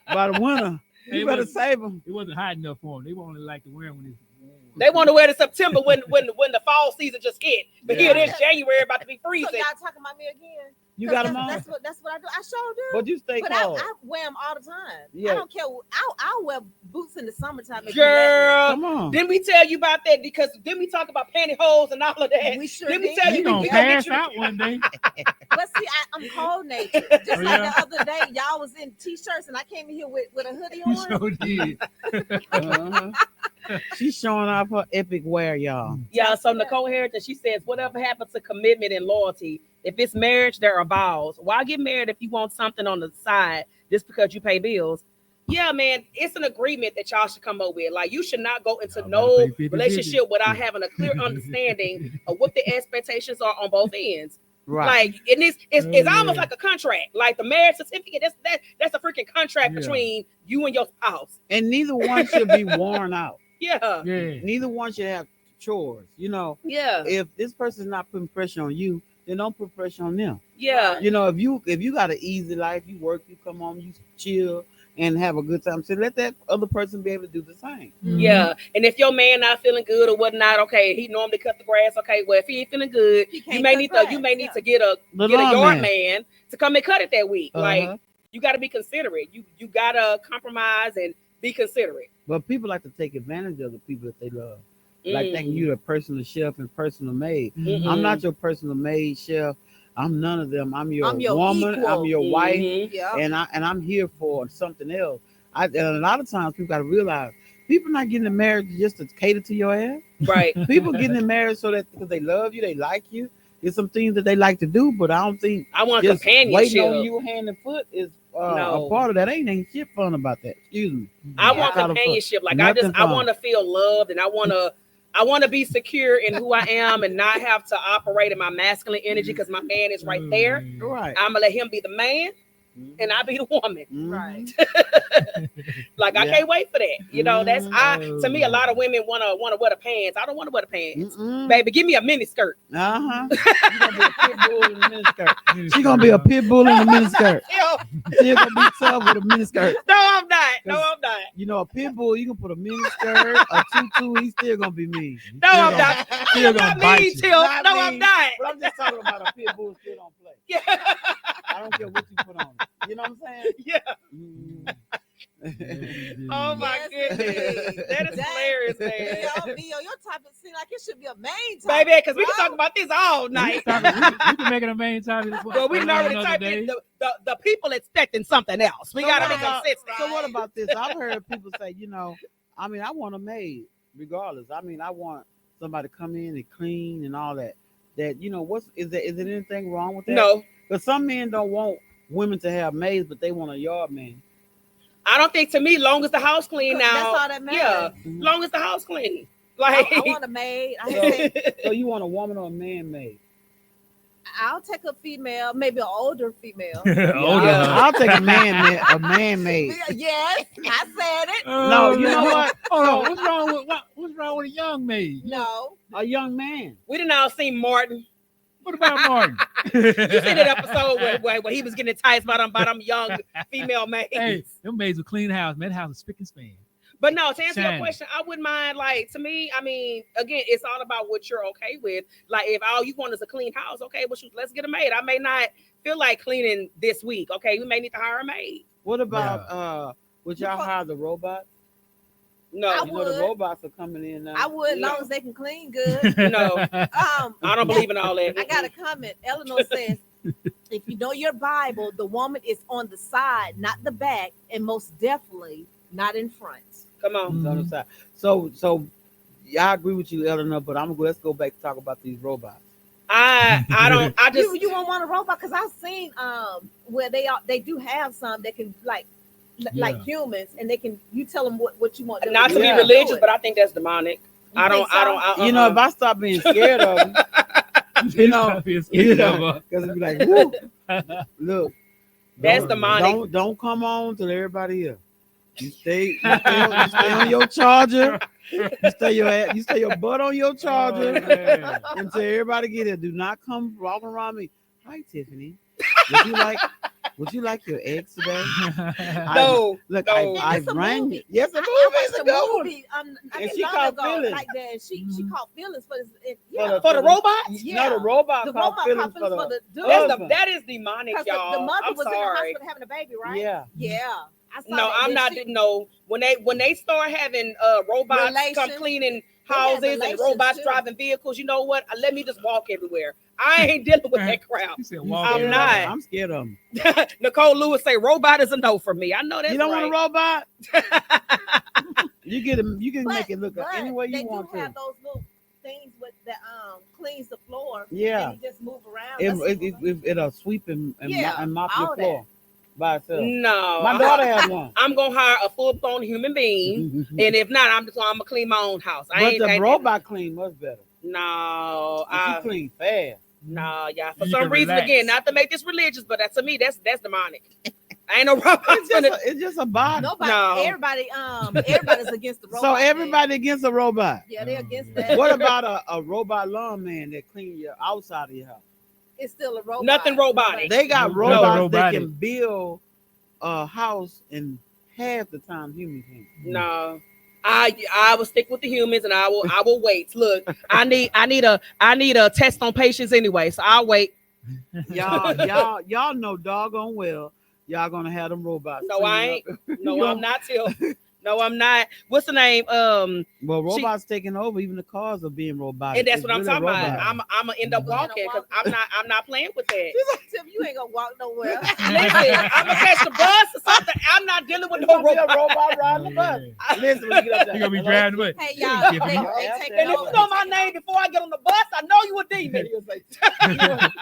[SPEAKER 2] the winter.
[SPEAKER 4] It
[SPEAKER 2] You better
[SPEAKER 4] wasn't-
[SPEAKER 2] save them.
[SPEAKER 4] It wasn't hot enough for them. They only like to wear them when it's warm.
[SPEAKER 1] They want to wear it in September when the fall season just hit. But here it
[SPEAKER 3] Yeah.
[SPEAKER 1] is January about to be
[SPEAKER 3] So
[SPEAKER 1] freezing.
[SPEAKER 3] y'all talking about me again?
[SPEAKER 2] You got them on,
[SPEAKER 3] That's what I do. I sure do.
[SPEAKER 2] but you stay
[SPEAKER 3] But
[SPEAKER 2] cold.
[SPEAKER 3] I wear them all the time.
[SPEAKER 2] Yeah.
[SPEAKER 3] I don't care. I'll wear boots in the summertime. if you let me.
[SPEAKER 1] Girl,
[SPEAKER 2] Come on.
[SPEAKER 1] didn't we tell you about that? Because didn't we talk about pantyhose and all of that?
[SPEAKER 3] We sure
[SPEAKER 1] Let me
[SPEAKER 3] did.
[SPEAKER 1] tell
[SPEAKER 4] You
[SPEAKER 1] you,
[SPEAKER 4] gonna
[SPEAKER 1] we gonna get
[SPEAKER 4] pass
[SPEAKER 1] you-
[SPEAKER 4] out one day.
[SPEAKER 3] But see, I'm cold natured. Just
[SPEAKER 4] Oh,
[SPEAKER 3] like
[SPEAKER 4] yeah?
[SPEAKER 3] the other day, y'all was in t-shirts and I came in here with a hoodie
[SPEAKER 4] You
[SPEAKER 3] on.
[SPEAKER 4] sure did.
[SPEAKER 2] Uh-huh. She's showing off her epic wear, y'all.
[SPEAKER 1] Yeah, so Nicole Harrington, she says, whatever happened to commitment and loyalty? If it's marriage, there are vows. Why get married if you want something on the side just because you pay bills? Yeah, man, it's an agreement that y'all should come up with. Like, you should not go into
[SPEAKER 4] Y'all
[SPEAKER 1] no
[SPEAKER 4] gotta pay 50-50.
[SPEAKER 1] relationship without having a clear understanding of what the expectations are on both ends.
[SPEAKER 2] Right.
[SPEAKER 1] Like, it's
[SPEAKER 4] Oh,
[SPEAKER 1] almost
[SPEAKER 4] yeah.
[SPEAKER 1] like a contract. Like the marriage certificate, that's a freaking contract
[SPEAKER 4] Yeah.
[SPEAKER 1] between you and your spouse.
[SPEAKER 2] And neither one should be worn out.
[SPEAKER 1] Yeah,
[SPEAKER 4] Yeah.
[SPEAKER 2] Neither one should have chores.
[SPEAKER 1] yeah.
[SPEAKER 2] If this person's not putting pressure on you, then don't put pressure on them.
[SPEAKER 1] Yeah.
[SPEAKER 2] You know, if you got an easy life, you work, you come home, you chill and have a good time. So let that other person be able to do the same.
[SPEAKER 1] Yeah, and if your man not feeling good or whatnot, okay, he normally cut the grass. Okay, well if he ain't feeling good,
[SPEAKER 3] He
[SPEAKER 1] you
[SPEAKER 3] can't
[SPEAKER 1] may
[SPEAKER 3] cut
[SPEAKER 1] need
[SPEAKER 3] grass,
[SPEAKER 1] to get a
[SPEAKER 2] The
[SPEAKER 1] yard
[SPEAKER 2] lawn
[SPEAKER 1] man to come and cut it that week.
[SPEAKER 2] Uh-huh.
[SPEAKER 1] Like you got to be considerate. You got to compromise and be considerate.
[SPEAKER 2] But people like to take advantage of the people that they love. Like
[SPEAKER 1] Mm.
[SPEAKER 2] thinking you're a personal chef and personal maid.
[SPEAKER 1] Mm-mm.
[SPEAKER 2] I'm not your personal maid, chef. I'm none of them. I'm your
[SPEAKER 3] I'm your
[SPEAKER 2] woman.
[SPEAKER 3] equal.
[SPEAKER 2] I'm your wife,
[SPEAKER 1] Mhm.
[SPEAKER 3] Yeah.
[SPEAKER 2] and I'm here for something else. And a lot of times people got to realize people not getting in marriage just to cater to your ass.
[SPEAKER 1] Right.
[SPEAKER 2] People getting in marriage so that because they love you, they like you. There's some things that they like to do, but I don't think
[SPEAKER 1] I want
[SPEAKER 2] just waiting on
[SPEAKER 1] companionship.
[SPEAKER 2] you hand and foot is
[SPEAKER 1] No.
[SPEAKER 2] a part of that. Ain't shit fun about that. Excuse me.
[SPEAKER 1] I
[SPEAKER 3] Yeah.
[SPEAKER 1] want
[SPEAKER 2] Kind of
[SPEAKER 1] companionship. Like
[SPEAKER 2] Nothing
[SPEAKER 1] I
[SPEAKER 2] fun.
[SPEAKER 1] want to feel loved, and I want to be secure in who I am, and not have to operate in my masculine energy because my man is right there.
[SPEAKER 2] Right.
[SPEAKER 1] I'm gonna let him be the man, and I be the woman.
[SPEAKER 2] Mhm.
[SPEAKER 3] Right.
[SPEAKER 1] Like I
[SPEAKER 2] Yeah.
[SPEAKER 1] can't wait for that. You know, that's
[SPEAKER 2] Mm-hmm.
[SPEAKER 1] to me a lot of women wanna wear the pants. I don't want to wear the pants.
[SPEAKER 2] Mm-mm.
[SPEAKER 1] Baby, give me a mini skirt.
[SPEAKER 2] Uh-huh. She gonna be a pit bull in a miniskirt. She gonna be a pit bull in a miniskirt. She gonna be tough with a miniskirt.
[SPEAKER 1] No, I'm not. No, I'm not.
[SPEAKER 2] You know, a pit bull, you can put a miniskirt, a tutu, he's still gonna be mean.
[SPEAKER 1] No, I'm not.
[SPEAKER 4] Still
[SPEAKER 1] I'm
[SPEAKER 4] gonna
[SPEAKER 1] not
[SPEAKER 4] bite
[SPEAKER 1] mean,
[SPEAKER 4] you.
[SPEAKER 1] Till.
[SPEAKER 2] Not
[SPEAKER 1] No,
[SPEAKER 2] mean.
[SPEAKER 1] I'm not.
[SPEAKER 2] But I'm just talking about a pit bull still don't play.
[SPEAKER 1] Yeah.
[SPEAKER 2] I don't care what you put on. You know what I'm saying?
[SPEAKER 1] Yeah.
[SPEAKER 2] Mm.
[SPEAKER 1] Oh my
[SPEAKER 3] Yes,
[SPEAKER 1] goodness.
[SPEAKER 3] indeed.
[SPEAKER 1] That is hilarious, man.
[SPEAKER 3] Yo, your topic seems like it should be a main topic.
[SPEAKER 1] Baby, because we can
[SPEAKER 3] bro.
[SPEAKER 1] talk about this all night.
[SPEAKER 4] We can make it a main topic.
[SPEAKER 1] But we done already
[SPEAKER 4] another
[SPEAKER 1] typed
[SPEAKER 4] day.
[SPEAKER 1] in the people expecting something else. We
[SPEAKER 2] So
[SPEAKER 1] gotta
[SPEAKER 2] what
[SPEAKER 1] be
[SPEAKER 2] about-
[SPEAKER 1] consistent.
[SPEAKER 2] So what about this? I've heard people say, you know, I mean, I want a maid regardless. I mean, I want somebody to come in and clean and all that. That you know, is there anything wrong with that?
[SPEAKER 1] No,
[SPEAKER 2] But some men don't want women to have maids, but they want a yard man.
[SPEAKER 1] I don't think to me, long as the house clean
[SPEAKER 3] That's
[SPEAKER 1] now.
[SPEAKER 3] all that matters.
[SPEAKER 1] Yeah,
[SPEAKER 2] Mhm.
[SPEAKER 1] long as the house clean.
[SPEAKER 3] I
[SPEAKER 1] Like
[SPEAKER 3] want a maid. I said,
[SPEAKER 2] So you want a woman or a man maid?
[SPEAKER 3] I'll take a female, maybe an older female.
[SPEAKER 4] Older.
[SPEAKER 1] Yeah.
[SPEAKER 2] I'll take a man maid.
[SPEAKER 3] Yes, I said it.
[SPEAKER 2] No, you know what?
[SPEAKER 4] Hold on. What's wrong with a young maid?
[SPEAKER 3] No.
[SPEAKER 2] A young man.
[SPEAKER 1] we didn't all see Martin.
[SPEAKER 4] What about Martin?
[SPEAKER 1] You see that episode where he was getting enticed by them young female maids.
[SPEAKER 4] Hey, them maids will clean the house. Man, the house is spick and span.
[SPEAKER 1] But no, to answer your
[SPEAKER 4] Shiny.
[SPEAKER 1] question, I wouldn't mind. Like to me, I mean, again, it's all about what you're okay with. Like if all you want is a clean house, okay, well, shoot, let's get a maid. I may not feel like cleaning this week. Okay, we may need to hire a maid.
[SPEAKER 2] What about would y'all hire the robot?
[SPEAKER 1] No,
[SPEAKER 3] I
[SPEAKER 2] You know the
[SPEAKER 3] would.
[SPEAKER 2] robots are coming in now.
[SPEAKER 3] I would, as
[SPEAKER 1] No.
[SPEAKER 3] long as they can clean good.
[SPEAKER 1] no,
[SPEAKER 3] I
[SPEAKER 1] I don't believe in all that.
[SPEAKER 3] got a comment. Eleanor says, if you know your Bible, the woman is on the side, not the back, and most definitely not in front.
[SPEAKER 1] Come on.
[SPEAKER 2] It's on the side. So yeah, I agree with you, Eleanor, but let's go back to talk about these robots.
[SPEAKER 1] I don't. I just
[SPEAKER 3] You won't want a robot because I've seen where they do have some that can like
[SPEAKER 4] Yeah.
[SPEAKER 3] humans, and they can you tell them what you want them
[SPEAKER 1] not to be
[SPEAKER 2] Yeah.
[SPEAKER 1] religious, but I think that's demonic. I don't.
[SPEAKER 2] You know, if I stop being scared of them, you know, because it'd be like, whoo, look,
[SPEAKER 1] That's
[SPEAKER 2] don't-
[SPEAKER 1] demonic.
[SPEAKER 2] Don't come on till everybody here. You stay on your charger. You stay your butt on your charger until everybody get here. Do not come walking around me. Hi, Tiffany. Would you like your eggs today?
[SPEAKER 1] No,
[SPEAKER 2] Look,
[SPEAKER 1] no.
[SPEAKER 2] I
[SPEAKER 3] It's a
[SPEAKER 2] rang
[SPEAKER 3] movie.
[SPEAKER 2] you. Yes, a
[SPEAKER 3] I
[SPEAKER 2] movie.
[SPEAKER 3] watched
[SPEAKER 2] It's a
[SPEAKER 3] the
[SPEAKER 2] good one.
[SPEAKER 3] movie. I
[SPEAKER 2] And
[SPEAKER 3] think
[SPEAKER 2] she
[SPEAKER 3] long
[SPEAKER 2] caught
[SPEAKER 3] ago,
[SPEAKER 2] feelings.
[SPEAKER 3] like that. And she
[SPEAKER 4] Mhm.
[SPEAKER 3] caught feelings for this.
[SPEAKER 1] For the robots?
[SPEAKER 3] Yeah.
[SPEAKER 2] No, the robot
[SPEAKER 3] The
[SPEAKER 2] caught
[SPEAKER 3] robot
[SPEAKER 2] feelings
[SPEAKER 3] caught feelings for the dude.
[SPEAKER 2] husband.
[SPEAKER 1] that is demonic,
[SPEAKER 3] Because
[SPEAKER 1] y'all.
[SPEAKER 3] the mother
[SPEAKER 1] I'm
[SPEAKER 3] was in the
[SPEAKER 1] sorry.
[SPEAKER 3] hospital having a baby, right?
[SPEAKER 2] Yeah.
[SPEAKER 3] Yeah. I saw
[SPEAKER 1] No,
[SPEAKER 3] that.
[SPEAKER 1] I'm
[SPEAKER 3] Then
[SPEAKER 1] not.
[SPEAKER 3] she-
[SPEAKER 1] No, when they start having robots come
[SPEAKER 3] Relations.
[SPEAKER 1] cleaning
[SPEAKER 3] They have
[SPEAKER 1] houses and
[SPEAKER 3] relations,
[SPEAKER 1] robots
[SPEAKER 3] too.
[SPEAKER 1] driving vehicles, you know what? Let me just walk everywhere. I ain't dealing with that crowd.
[SPEAKER 4] You said
[SPEAKER 2] You
[SPEAKER 4] walk
[SPEAKER 1] I'm
[SPEAKER 2] scared
[SPEAKER 4] in.
[SPEAKER 1] not.
[SPEAKER 2] of 'em. I'm scared of them.
[SPEAKER 1] Nicole Lewis say robot is a no for me. I know that's
[SPEAKER 2] You don't
[SPEAKER 1] right.
[SPEAKER 2] want a robot? You get them. You can make it look
[SPEAKER 3] but
[SPEAKER 2] any way
[SPEAKER 3] they
[SPEAKER 2] you want
[SPEAKER 3] do have
[SPEAKER 2] to.
[SPEAKER 3] those little things with that cleans the floor.
[SPEAKER 2] Yeah.
[SPEAKER 3] And you just move around.
[SPEAKER 2] It'll sweep and
[SPEAKER 3] Yeah,
[SPEAKER 2] mop
[SPEAKER 3] all
[SPEAKER 2] your
[SPEAKER 3] that.
[SPEAKER 2] floor by itself.
[SPEAKER 1] No,
[SPEAKER 2] My daughter has one.
[SPEAKER 1] I'm gonna hire a full blown human being, and if not, I'm gonna clean my own house.
[SPEAKER 2] But the robot clean much better.
[SPEAKER 1] No,
[SPEAKER 2] She clean fast.
[SPEAKER 1] no, yeah. For
[SPEAKER 4] You
[SPEAKER 1] some
[SPEAKER 4] can
[SPEAKER 1] reason,
[SPEAKER 4] relax.
[SPEAKER 1] again, not to make this religious, but to me, that's demonic. I ain't no robot.
[SPEAKER 2] It's just a body.
[SPEAKER 3] Nobody,
[SPEAKER 1] No.
[SPEAKER 3] everybody's against the robot.
[SPEAKER 2] So
[SPEAKER 3] man.
[SPEAKER 2] everybody against a robot.
[SPEAKER 3] Yeah, they're
[SPEAKER 4] Oh,
[SPEAKER 3] against
[SPEAKER 4] yeah.
[SPEAKER 3] that.
[SPEAKER 2] What about a robot lawn man that clean your outside of your house?
[SPEAKER 3] It's still a robot.
[SPEAKER 1] Nothing robotic.
[SPEAKER 2] They got
[SPEAKER 4] No,
[SPEAKER 2] robots that
[SPEAKER 4] robotic.
[SPEAKER 2] can build a house in half the time humans can.
[SPEAKER 1] No. I will stick with the humans and I will wait. Look, I need a test on patience anyway, so I'll wait.
[SPEAKER 2] Y'all know doggone well y'all gonna have them robots.
[SPEAKER 1] No, I ain't.
[SPEAKER 2] clean up.
[SPEAKER 1] No, I'm not till. No, I'm not. What's the name?
[SPEAKER 2] Well, robots taking over. Even the cars are being robotic.
[SPEAKER 1] And that's
[SPEAKER 2] It's
[SPEAKER 1] what I'm
[SPEAKER 2] really
[SPEAKER 1] talking about.
[SPEAKER 2] robots.
[SPEAKER 1] I'm gonna end up walking because I'm not playing with that.
[SPEAKER 3] Tim, you ain't gonna walk nowhere.
[SPEAKER 1] Listen, I'm gonna catch the bus or something. I'm not dealing with
[SPEAKER 2] It's
[SPEAKER 1] no
[SPEAKER 2] gonna be a
[SPEAKER 1] robot.
[SPEAKER 2] robot riding the bus. Listen, when you get up there,
[SPEAKER 4] You're gonna be
[SPEAKER 2] hello?
[SPEAKER 4] driving the bus.
[SPEAKER 3] Hey, y'all,
[SPEAKER 4] Tiffany.
[SPEAKER 3] they taking
[SPEAKER 1] And if
[SPEAKER 3] over.
[SPEAKER 1] you know my name before I get on the bus, I know you a demon.
[SPEAKER 2] He'll say,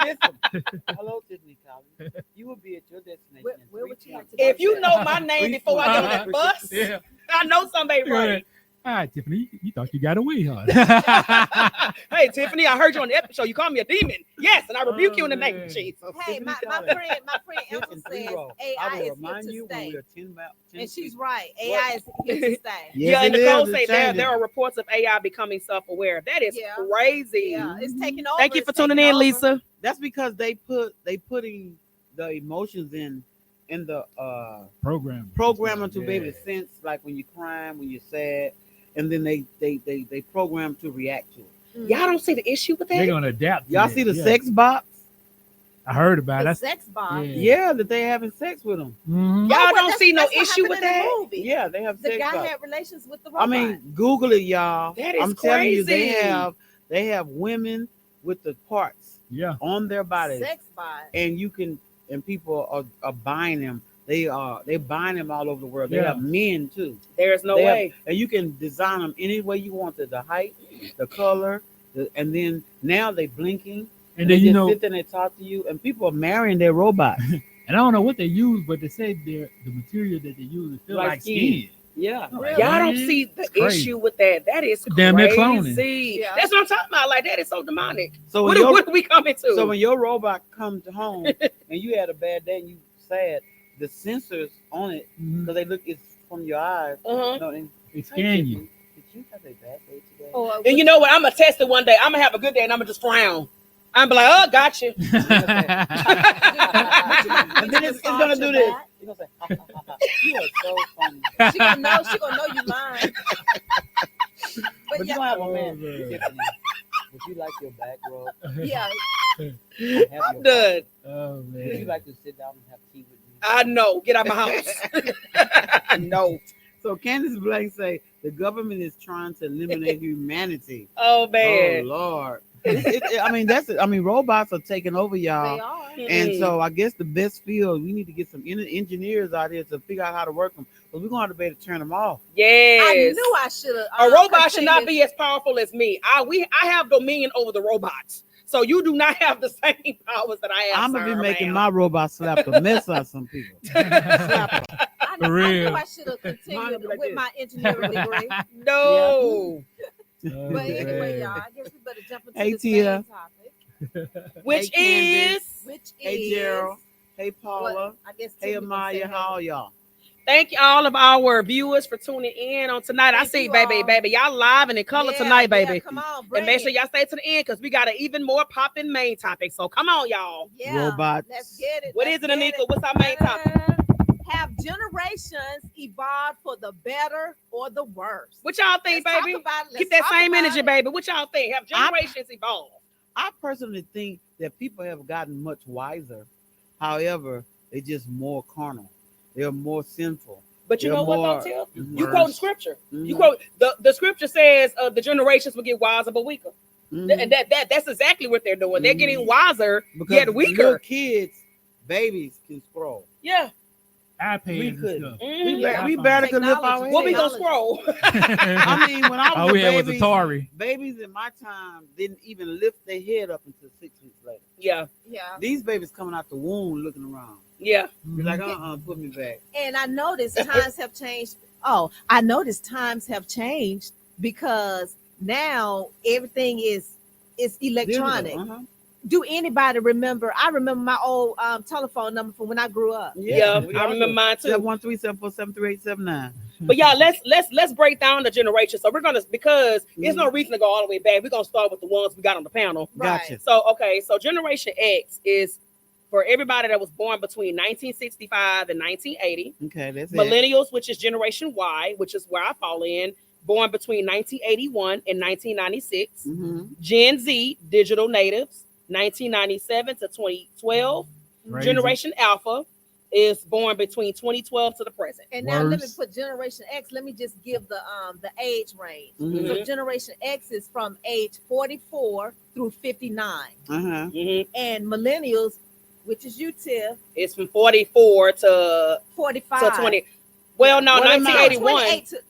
[SPEAKER 2] listen, hello, Tiffany Collins. You will be at your destination.
[SPEAKER 3] Where would you like to
[SPEAKER 1] If you know my name before I get on that bus,
[SPEAKER 4] Yeah.
[SPEAKER 1] I know somebody right.
[SPEAKER 4] All right, Tiffany, you thought you got away, huh?
[SPEAKER 1] Hey, Tiffany, I heard you on the episode. You called me a demon. Yes, and I rebuke you in the name
[SPEAKER 4] man.
[SPEAKER 1] of Jesus.
[SPEAKER 3] Hey, my
[SPEAKER 2] Tiffany
[SPEAKER 3] friend Emma
[SPEAKER 2] Listen,
[SPEAKER 3] says
[SPEAKER 2] I
[SPEAKER 3] AI
[SPEAKER 2] will
[SPEAKER 3] is here
[SPEAKER 2] remind
[SPEAKER 3] to
[SPEAKER 2] you when
[SPEAKER 3] stay.
[SPEAKER 2] we are 10
[SPEAKER 3] And she's
[SPEAKER 2] feet.
[SPEAKER 3] right. AI is here to stay.
[SPEAKER 2] Yes,
[SPEAKER 1] Yeah, and
[SPEAKER 2] it
[SPEAKER 1] Nicole
[SPEAKER 2] is.
[SPEAKER 1] say
[SPEAKER 2] It's
[SPEAKER 1] there
[SPEAKER 2] changing.
[SPEAKER 1] are reports of AI becoming self-aware. That is
[SPEAKER 3] Yeah.
[SPEAKER 1] crazy.
[SPEAKER 3] Yeah, it's taking over.
[SPEAKER 1] Thank you for
[SPEAKER 3] It's taking
[SPEAKER 1] tuning in,
[SPEAKER 3] over.
[SPEAKER 1] Lisa.
[SPEAKER 2] That's because they putting the emotions in the programming to be able to sense, like when you're crying, when you're sad, and then they program to react to it.
[SPEAKER 1] Y'all don't see the issue with
[SPEAKER 4] They're
[SPEAKER 1] that?
[SPEAKER 4] gonna adapt. to
[SPEAKER 2] Y'all
[SPEAKER 4] that,
[SPEAKER 2] see the
[SPEAKER 4] yeah.
[SPEAKER 2] sex box?
[SPEAKER 4] I heard about
[SPEAKER 3] The
[SPEAKER 4] it.
[SPEAKER 3] sex bomb.
[SPEAKER 4] Yeah.
[SPEAKER 2] Yeah, that they having sex with them.
[SPEAKER 4] Mhm.
[SPEAKER 1] Y'all don't see no issue with that?
[SPEAKER 3] Movie.
[SPEAKER 2] Yeah, they have
[SPEAKER 3] The
[SPEAKER 2] sex
[SPEAKER 3] guy
[SPEAKER 2] box.
[SPEAKER 3] had relations with the robot.
[SPEAKER 2] I mean, Google it, y'all.
[SPEAKER 1] That is
[SPEAKER 2] I'm telling you,
[SPEAKER 1] crazy.
[SPEAKER 2] they have women with the parts
[SPEAKER 4] Yeah.
[SPEAKER 2] on their bodies,
[SPEAKER 3] sex bot.
[SPEAKER 2] and people are buying them. They're buying them all over the world. They
[SPEAKER 4] Yeah.
[SPEAKER 2] have men too.
[SPEAKER 1] There's no
[SPEAKER 2] They have-
[SPEAKER 1] way.
[SPEAKER 2] and you can design them any way you want to, the height, the color, and then now they blinking.
[SPEAKER 4] And
[SPEAKER 2] they
[SPEAKER 4] then you
[SPEAKER 2] just
[SPEAKER 4] know,
[SPEAKER 2] sit there and they talk to you, and people are marrying their robots.
[SPEAKER 4] and I don't know what they use, but they say the material that they use is feel
[SPEAKER 2] Like
[SPEAKER 4] like
[SPEAKER 2] skin.
[SPEAKER 4] skin.
[SPEAKER 2] Yeah.
[SPEAKER 3] Really?
[SPEAKER 1] Y'all don't see the
[SPEAKER 4] It's crazy.
[SPEAKER 1] issue with that. That is
[SPEAKER 4] Damn near
[SPEAKER 1] crazy.
[SPEAKER 4] cloning.
[SPEAKER 3] Yeah.
[SPEAKER 1] That's what I'm talking about. Like, that is so demonic.
[SPEAKER 2] So
[SPEAKER 1] What are we coming to?
[SPEAKER 2] So when your robot comes home and you had a bad day and you sad, the sensors on it,
[SPEAKER 4] Mhm.
[SPEAKER 2] because they look, it's from your eyes.
[SPEAKER 1] uh-huh.
[SPEAKER 2] No, and,
[SPEAKER 4] They
[SPEAKER 2] "Hey,
[SPEAKER 4] scan you.
[SPEAKER 2] Tiffany, did you have a bad day today?
[SPEAKER 3] Or
[SPEAKER 1] And you know what? I'm going to test it one day. I'm going to have a good day and I'm going to just frown. I'm be like, oh, gotcha.
[SPEAKER 2] And then it's gonna do this. You're gonna say, ha, ha, ha, ha. You are so funny.
[SPEAKER 3] She gonna know you lying.
[SPEAKER 2] But you
[SPEAKER 3] yeah,
[SPEAKER 2] gonna have a
[SPEAKER 4] Oh,
[SPEAKER 2] man.
[SPEAKER 4] man.
[SPEAKER 2] Tiffany, would you like your back rubbed?
[SPEAKER 3] yeah.
[SPEAKER 2] and have
[SPEAKER 1] I'm
[SPEAKER 2] your
[SPEAKER 1] done.
[SPEAKER 4] Oh
[SPEAKER 2] Would you
[SPEAKER 4] man.
[SPEAKER 2] like to sit down and have tea with me?
[SPEAKER 1] I know. Get out of my house. No.
[SPEAKER 2] So Candace Blake say the government is trying to eliminate humanity.
[SPEAKER 1] Oh,
[SPEAKER 2] Oh
[SPEAKER 1] man.
[SPEAKER 2] Lord. Robots are taking over, y'all.
[SPEAKER 3] They are.
[SPEAKER 2] And so I guess the best field, we need to get some engineers out here to figure out how to work them. But we're gonna have to be able to turn them off.
[SPEAKER 1] Yes.
[SPEAKER 3] I knew I should have.
[SPEAKER 1] A robot should not be as powerful as me. I have dominion over the robots. So you do not have the same powers that I have.
[SPEAKER 2] I'm gonna be
[SPEAKER 1] sir,
[SPEAKER 2] making
[SPEAKER 1] ma'am.
[SPEAKER 2] my robot slap the mess out of some people. Slap 'em.
[SPEAKER 3] I
[SPEAKER 4] For
[SPEAKER 3] knew
[SPEAKER 4] real.
[SPEAKER 3] I should have
[SPEAKER 2] Mine
[SPEAKER 3] continued
[SPEAKER 2] be like
[SPEAKER 3] with
[SPEAKER 2] this.
[SPEAKER 3] my engineering degree.
[SPEAKER 1] No.
[SPEAKER 4] Oh,
[SPEAKER 3] But anyway,
[SPEAKER 4] man.
[SPEAKER 3] y'all, I guess we better jump into
[SPEAKER 2] Hey,
[SPEAKER 3] this
[SPEAKER 2] Tia.
[SPEAKER 3] main topic,
[SPEAKER 1] Which
[SPEAKER 2] Hey, Candace.
[SPEAKER 1] is
[SPEAKER 3] which
[SPEAKER 2] Hey
[SPEAKER 3] is
[SPEAKER 2] Gerald. Hey Paula.
[SPEAKER 3] what, I guess.
[SPEAKER 2] Hey
[SPEAKER 3] Tiffany gonna say
[SPEAKER 2] Amaya.
[SPEAKER 3] hey.
[SPEAKER 2] How are y'all?
[SPEAKER 1] thank you all of our viewers for tuning in on tonight. I
[SPEAKER 3] Thank
[SPEAKER 1] see,
[SPEAKER 3] you
[SPEAKER 1] baby,
[SPEAKER 3] all.
[SPEAKER 1] baby. Y'all live and in color
[SPEAKER 3] Yeah,
[SPEAKER 1] tonight,
[SPEAKER 3] yeah,
[SPEAKER 1] baby.
[SPEAKER 3] come on,
[SPEAKER 1] And
[SPEAKER 3] bring
[SPEAKER 1] make sure
[SPEAKER 3] it.
[SPEAKER 1] y'all stay to the end because we got an even more popping main topic. So come on, y'all.
[SPEAKER 3] Yeah,
[SPEAKER 2] Robots.
[SPEAKER 3] let's get it.
[SPEAKER 1] What is it, Anika? What's our main topic?
[SPEAKER 3] Have generations evolved for the better or the worse?
[SPEAKER 1] What y'all think,
[SPEAKER 3] Let's
[SPEAKER 1] baby?
[SPEAKER 3] talk about it.
[SPEAKER 1] Keep
[SPEAKER 3] Let's
[SPEAKER 1] that
[SPEAKER 3] talk
[SPEAKER 1] same
[SPEAKER 3] about
[SPEAKER 1] energy,
[SPEAKER 3] it.
[SPEAKER 1] baby. What y'all think? Have generations evolved?
[SPEAKER 2] I personally think that people have gotten much wiser. However, they're just more carnal. They're more sinful.
[SPEAKER 1] But you
[SPEAKER 2] They're
[SPEAKER 1] know what,
[SPEAKER 2] more-
[SPEAKER 1] though, Tim?
[SPEAKER 2] Mhm.
[SPEAKER 1] You quoting scripture. You
[SPEAKER 2] Mhm.
[SPEAKER 1] quote the scripture says the generations will get wiser but weaker.
[SPEAKER 2] Mhm.
[SPEAKER 1] And that's exactly what they're doing. They're
[SPEAKER 2] Mhm.
[SPEAKER 1] getting wiser
[SPEAKER 2] Because
[SPEAKER 1] yet
[SPEAKER 2] little
[SPEAKER 1] weaker.
[SPEAKER 2] kids, babies can scroll.
[SPEAKER 1] Yeah.
[SPEAKER 4] iPads
[SPEAKER 2] We
[SPEAKER 4] and
[SPEAKER 2] could.
[SPEAKER 4] stuff.
[SPEAKER 1] Mhm.
[SPEAKER 3] Yeah.
[SPEAKER 2] We barely could lift our
[SPEAKER 3] Technology.
[SPEAKER 1] What we
[SPEAKER 2] head.
[SPEAKER 1] gonna scroll?
[SPEAKER 2] I mean, when I was
[SPEAKER 4] All
[SPEAKER 2] a
[SPEAKER 4] we had was
[SPEAKER 2] baby,
[SPEAKER 4] Atari.
[SPEAKER 2] babies in my time didn't even lift their head up until 6 weeks later.
[SPEAKER 1] Yeah.
[SPEAKER 3] Yeah.
[SPEAKER 2] These babies coming out the womb looking around.
[SPEAKER 1] Yeah.
[SPEAKER 2] Be like, put me back.
[SPEAKER 3] And I noticed times have changed. Oh, I noticed times have changed because now everything is electronic.
[SPEAKER 2] Digital, uh-huh.
[SPEAKER 3] do anybody remember? I remember my old telephone number from when I grew up.
[SPEAKER 1] Yeah,
[SPEAKER 2] we
[SPEAKER 1] I
[SPEAKER 2] also-
[SPEAKER 1] remember mine too.
[SPEAKER 2] 713-747-3879.
[SPEAKER 1] But yeah, let's break down the generation. So we're gonna, because there's no reason to go all the way back. We're gonna start with the ones we got on the panel.
[SPEAKER 2] Gotcha.
[SPEAKER 1] So so Generation X is for everybody that was born between 1965 and 1980.
[SPEAKER 2] Okay, that's it.
[SPEAKER 1] Millennials, which is Generation Y, which is where I fall in, born between 1981 and 1996.
[SPEAKER 2] Mhm.
[SPEAKER 1] Gen Z, digital natives, 1997 to 2012.
[SPEAKER 4] Crazy.
[SPEAKER 1] Generation Alpha is born between 2012 to the present.
[SPEAKER 3] And now let me
[SPEAKER 4] Worse.
[SPEAKER 3] put Generation X. Let me just give the age range.
[SPEAKER 2] Mhm.
[SPEAKER 3] So Generation X is from age 44 through 59,
[SPEAKER 2] Uh-huh.
[SPEAKER 1] Mhm.
[SPEAKER 3] and Millennials, which is you, Tiff,
[SPEAKER 1] It's from 44 to
[SPEAKER 3] 45.
[SPEAKER 1] 20. Well, no,
[SPEAKER 2] What am I?
[SPEAKER 1] 1981.
[SPEAKER 3] 28 to,
[SPEAKER 2] So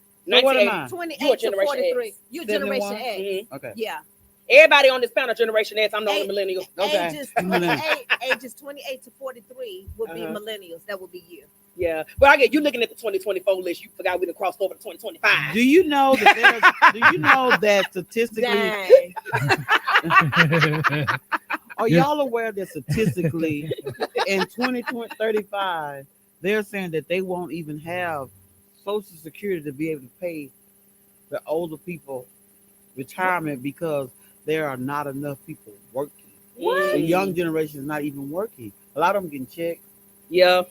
[SPEAKER 2] what am
[SPEAKER 1] 1980.
[SPEAKER 2] I?
[SPEAKER 3] 28
[SPEAKER 1] You a
[SPEAKER 3] to
[SPEAKER 1] Generation
[SPEAKER 3] 43.
[SPEAKER 1] X.
[SPEAKER 3] You
[SPEAKER 2] 71?
[SPEAKER 3] Generation X.
[SPEAKER 1] Mhm.
[SPEAKER 2] Okay.
[SPEAKER 3] Yeah.
[SPEAKER 1] Everybody on this panel, Generation X. I'm the only
[SPEAKER 3] Hey.
[SPEAKER 1] millennial.
[SPEAKER 2] Okay.
[SPEAKER 3] Ages
[SPEAKER 2] Millennials.
[SPEAKER 3] 28 to 43 would be
[SPEAKER 1] Uh-huh.
[SPEAKER 3] Millennials. That would be you.
[SPEAKER 1] Yeah, but I get you looking at the 2024 list. You forgot we done crossed over to 2025.
[SPEAKER 2] Do you know that? Do you know that statistically?
[SPEAKER 3] Dang.
[SPEAKER 2] Are
[SPEAKER 4] Yeah.
[SPEAKER 2] y'all aware that statistically, in 2035, they're saying that they won't even have Social Security to be able to pay the older people retirement because there are not enough people working. The young generation is not even working. A lot of them getting checks
[SPEAKER 1] Yeah,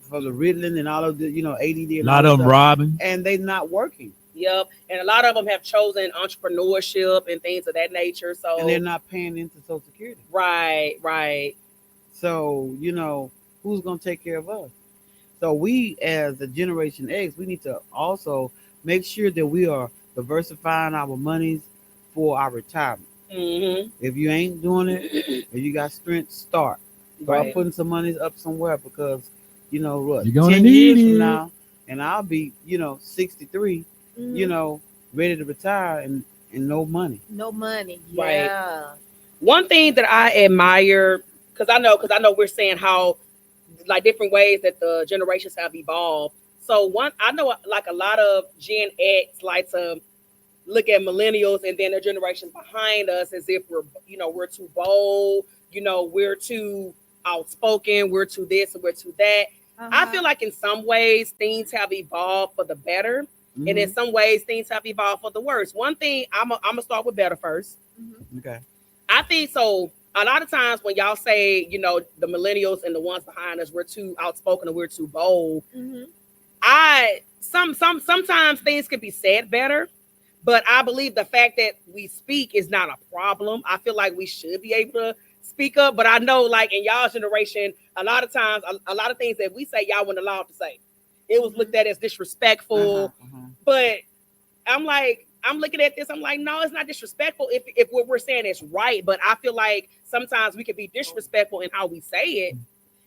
[SPEAKER 2] for the Ritalin and all of the, ADD.
[SPEAKER 4] A
[SPEAKER 2] And
[SPEAKER 4] lot
[SPEAKER 2] all
[SPEAKER 4] of
[SPEAKER 2] that
[SPEAKER 4] them
[SPEAKER 2] stuff,
[SPEAKER 4] robbing.
[SPEAKER 2] and they not working,
[SPEAKER 1] yep. And a lot of them have chosen entrepreneurship and things of that nature. So
[SPEAKER 2] and they're not paying into Social Security.
[SPEAKER 1] right.
[SPEAKER 2] So, who's going to take care of us? So we, as a Generation X, we need to also make sure that we are diversifying our monies for our retirement.
[SPEAKER 1] Mm-hmm.
[SPEAKER 2] If you ain't doing it, if you got strength, start
[SPEAKER 1] Right.
[SPEAKER 2] putting some monies up somewhere, because, what,
[SPEAKER 4] You're gonna
[SPEAKER 2] 10
[SPEAKER 4] need
[SPEAKER 2] years from
[SPEAKER 4] it.
[SPEAKER 2] now, and I'll be, 63,
[SPEAKER 3] Mhm.
[SPEAKER 2] ready to retire and no money.
[SPEAKER 3] No money.
[SPEAKER 1] Right.
[SPEAKER 3] Yeah.
[SPEAKER 1] One thing that I admire, because I know we're saying how like different ways that the generations have evolved. So I know like a lot of Gen X like to look at millennials and then the generations behind us as if we're too bold, we're too outspoken, we're too this and we're too that. I feel like in some ways things have evolved for the better, and in some ways things have evolved for the worse. One thing I'm gonna start with better first.
[SPEAKER 2] Okay.
[SPEAKER 1] I think so. A lot of times when y'all say, the millennials and the ones behind us, we're too outspoken and we're too bold.
[SPEAKER 3] Mhm.
[SPEAKER 1] Sometimes things can be said better, but I believe the fact that we speak is not a problem. I feel like we should be able to speak up, but I know like in y'all's generation, a lot of times, a lot of things that we say, y'all weren't allowed to say. It was looked at as disrespectful, but I'm looking at this. I'm like, no, it's not disrespectful if what we're saying is right. But I feel like sometimes we can be disrespectful in how we say it,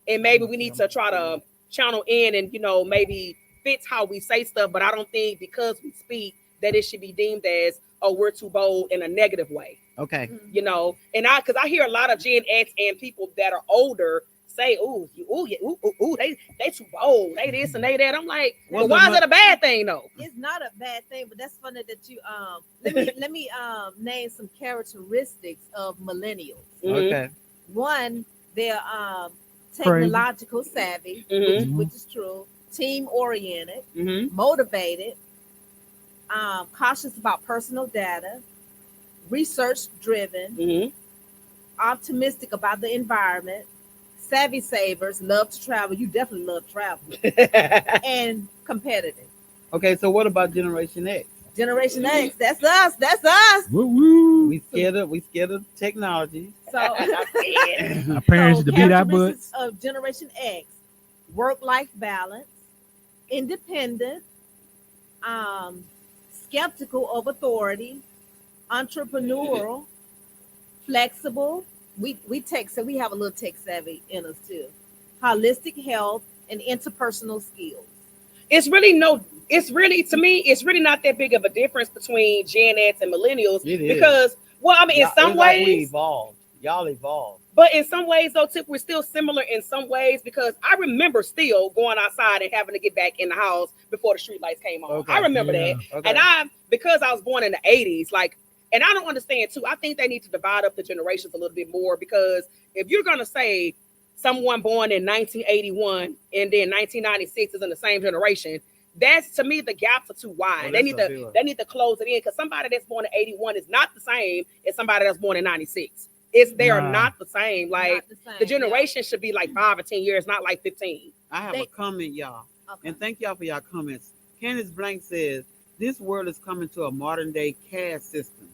[SPEAKER 1] and maybe we need to try to channel in and maybe fix how we say stuff. But I don't think because we speak that it should be deemed as, oh, we're too bold in a negative way.
[SPEAKER 2] Okay.
[SPEAKER 1] And because I hear a lot of Gen X and people that are older say, they too bold, they this and they that. I'm like, well, why is that a bad thing though?
[SPEAKER 3] It's not a bad thing, but that's funny that you let me name some characteristics of millennials.
[SPEAKER 2] Okay.
[SPEAKER 3] One, they're technological savvy,
[SPEAKER 1] Mhm.
[SPEAKER 3] which is true, team oriented,
[SPEAKER 1] Mm-hmm.
[SPEAKER 3] motivated, cautious about personal data, research driven,
[SPEAKER 1] Mm-hmm.
[SPEAKER 3] optimistic about the environment, savvy savers, love to travel. You definitely love travel, and competitive.
[SPEAKER 2] Okay. So what about Generation X?
[SPEAKER 3] Generation X, that's us. That's us.
[SPEAKER 4] Woo woo.
[SPEAKER 2] We scared of technology.
[SPEAKER 3] So,
[SPEAKER 4] Our parents to beat our
[SPEAKER 3] characteristics
[SPEAKER 4] butts.
[SPEAKER 3] of Generation X: work-life balance, independent, skeptical of authority, entrepreneurial, flexible. We have a little tech savvy in us too. Holistic health and interpersonal skills.
[SPEAKER 1] To me, it's really not that big of a difference between Gen X and millennials
[SPEAKER 2] It is.
[SPEAKER 1] because, well, I mean, in some
[SPEAKER 2] It's like we
[SPEAKER 1] ways,
[SPEAKER 2] evolved. Y'all evolved.
[SPEAKER 1] but in some ways, though, Tip, we're still similar in some ways because I remember still going outside and having to get back in the house before the street lights came on.
[SPEAKER 2] Okay.
[SPEAKER 1] I remember
[SPEAKER 4] Yeah.
[SPEAKER 1] that.
[SPEAKER 2] Okay.
[SPEAKER 1] And because I was born in the 80s, like And I don't understand too. I think they need to divide up the generations a little bit more, because if you're gonna say someone born in 1981 and then 1996 is in the same generation, that's, to me, the gaps are too wide.
[SPEAKER 2] Oh,
[SPEAKER 1] they
[SPEAKER 2] that's
[SPEAKER 1] need to close it in, because somebody that's born in 81 is not the same as somebody that's born in 96. They are
[SPEAKER 4] Nah.
[SPEAKER 1] not the same. Like
[SPEAKER 3] Not the same,
[SPEAKER 1] the generation should be like 5 or 10 years, not like 15.
[SPEAKER 2] I have
[SPEAKER 3] They-
[SPEAKER 2] a comment, y'all.
[SPEAKER 3] yeah. Okay.
[SPEAKER 2] And thank y'all for y'all comments. Candace Blank says, this world is coming to a modern day caste system.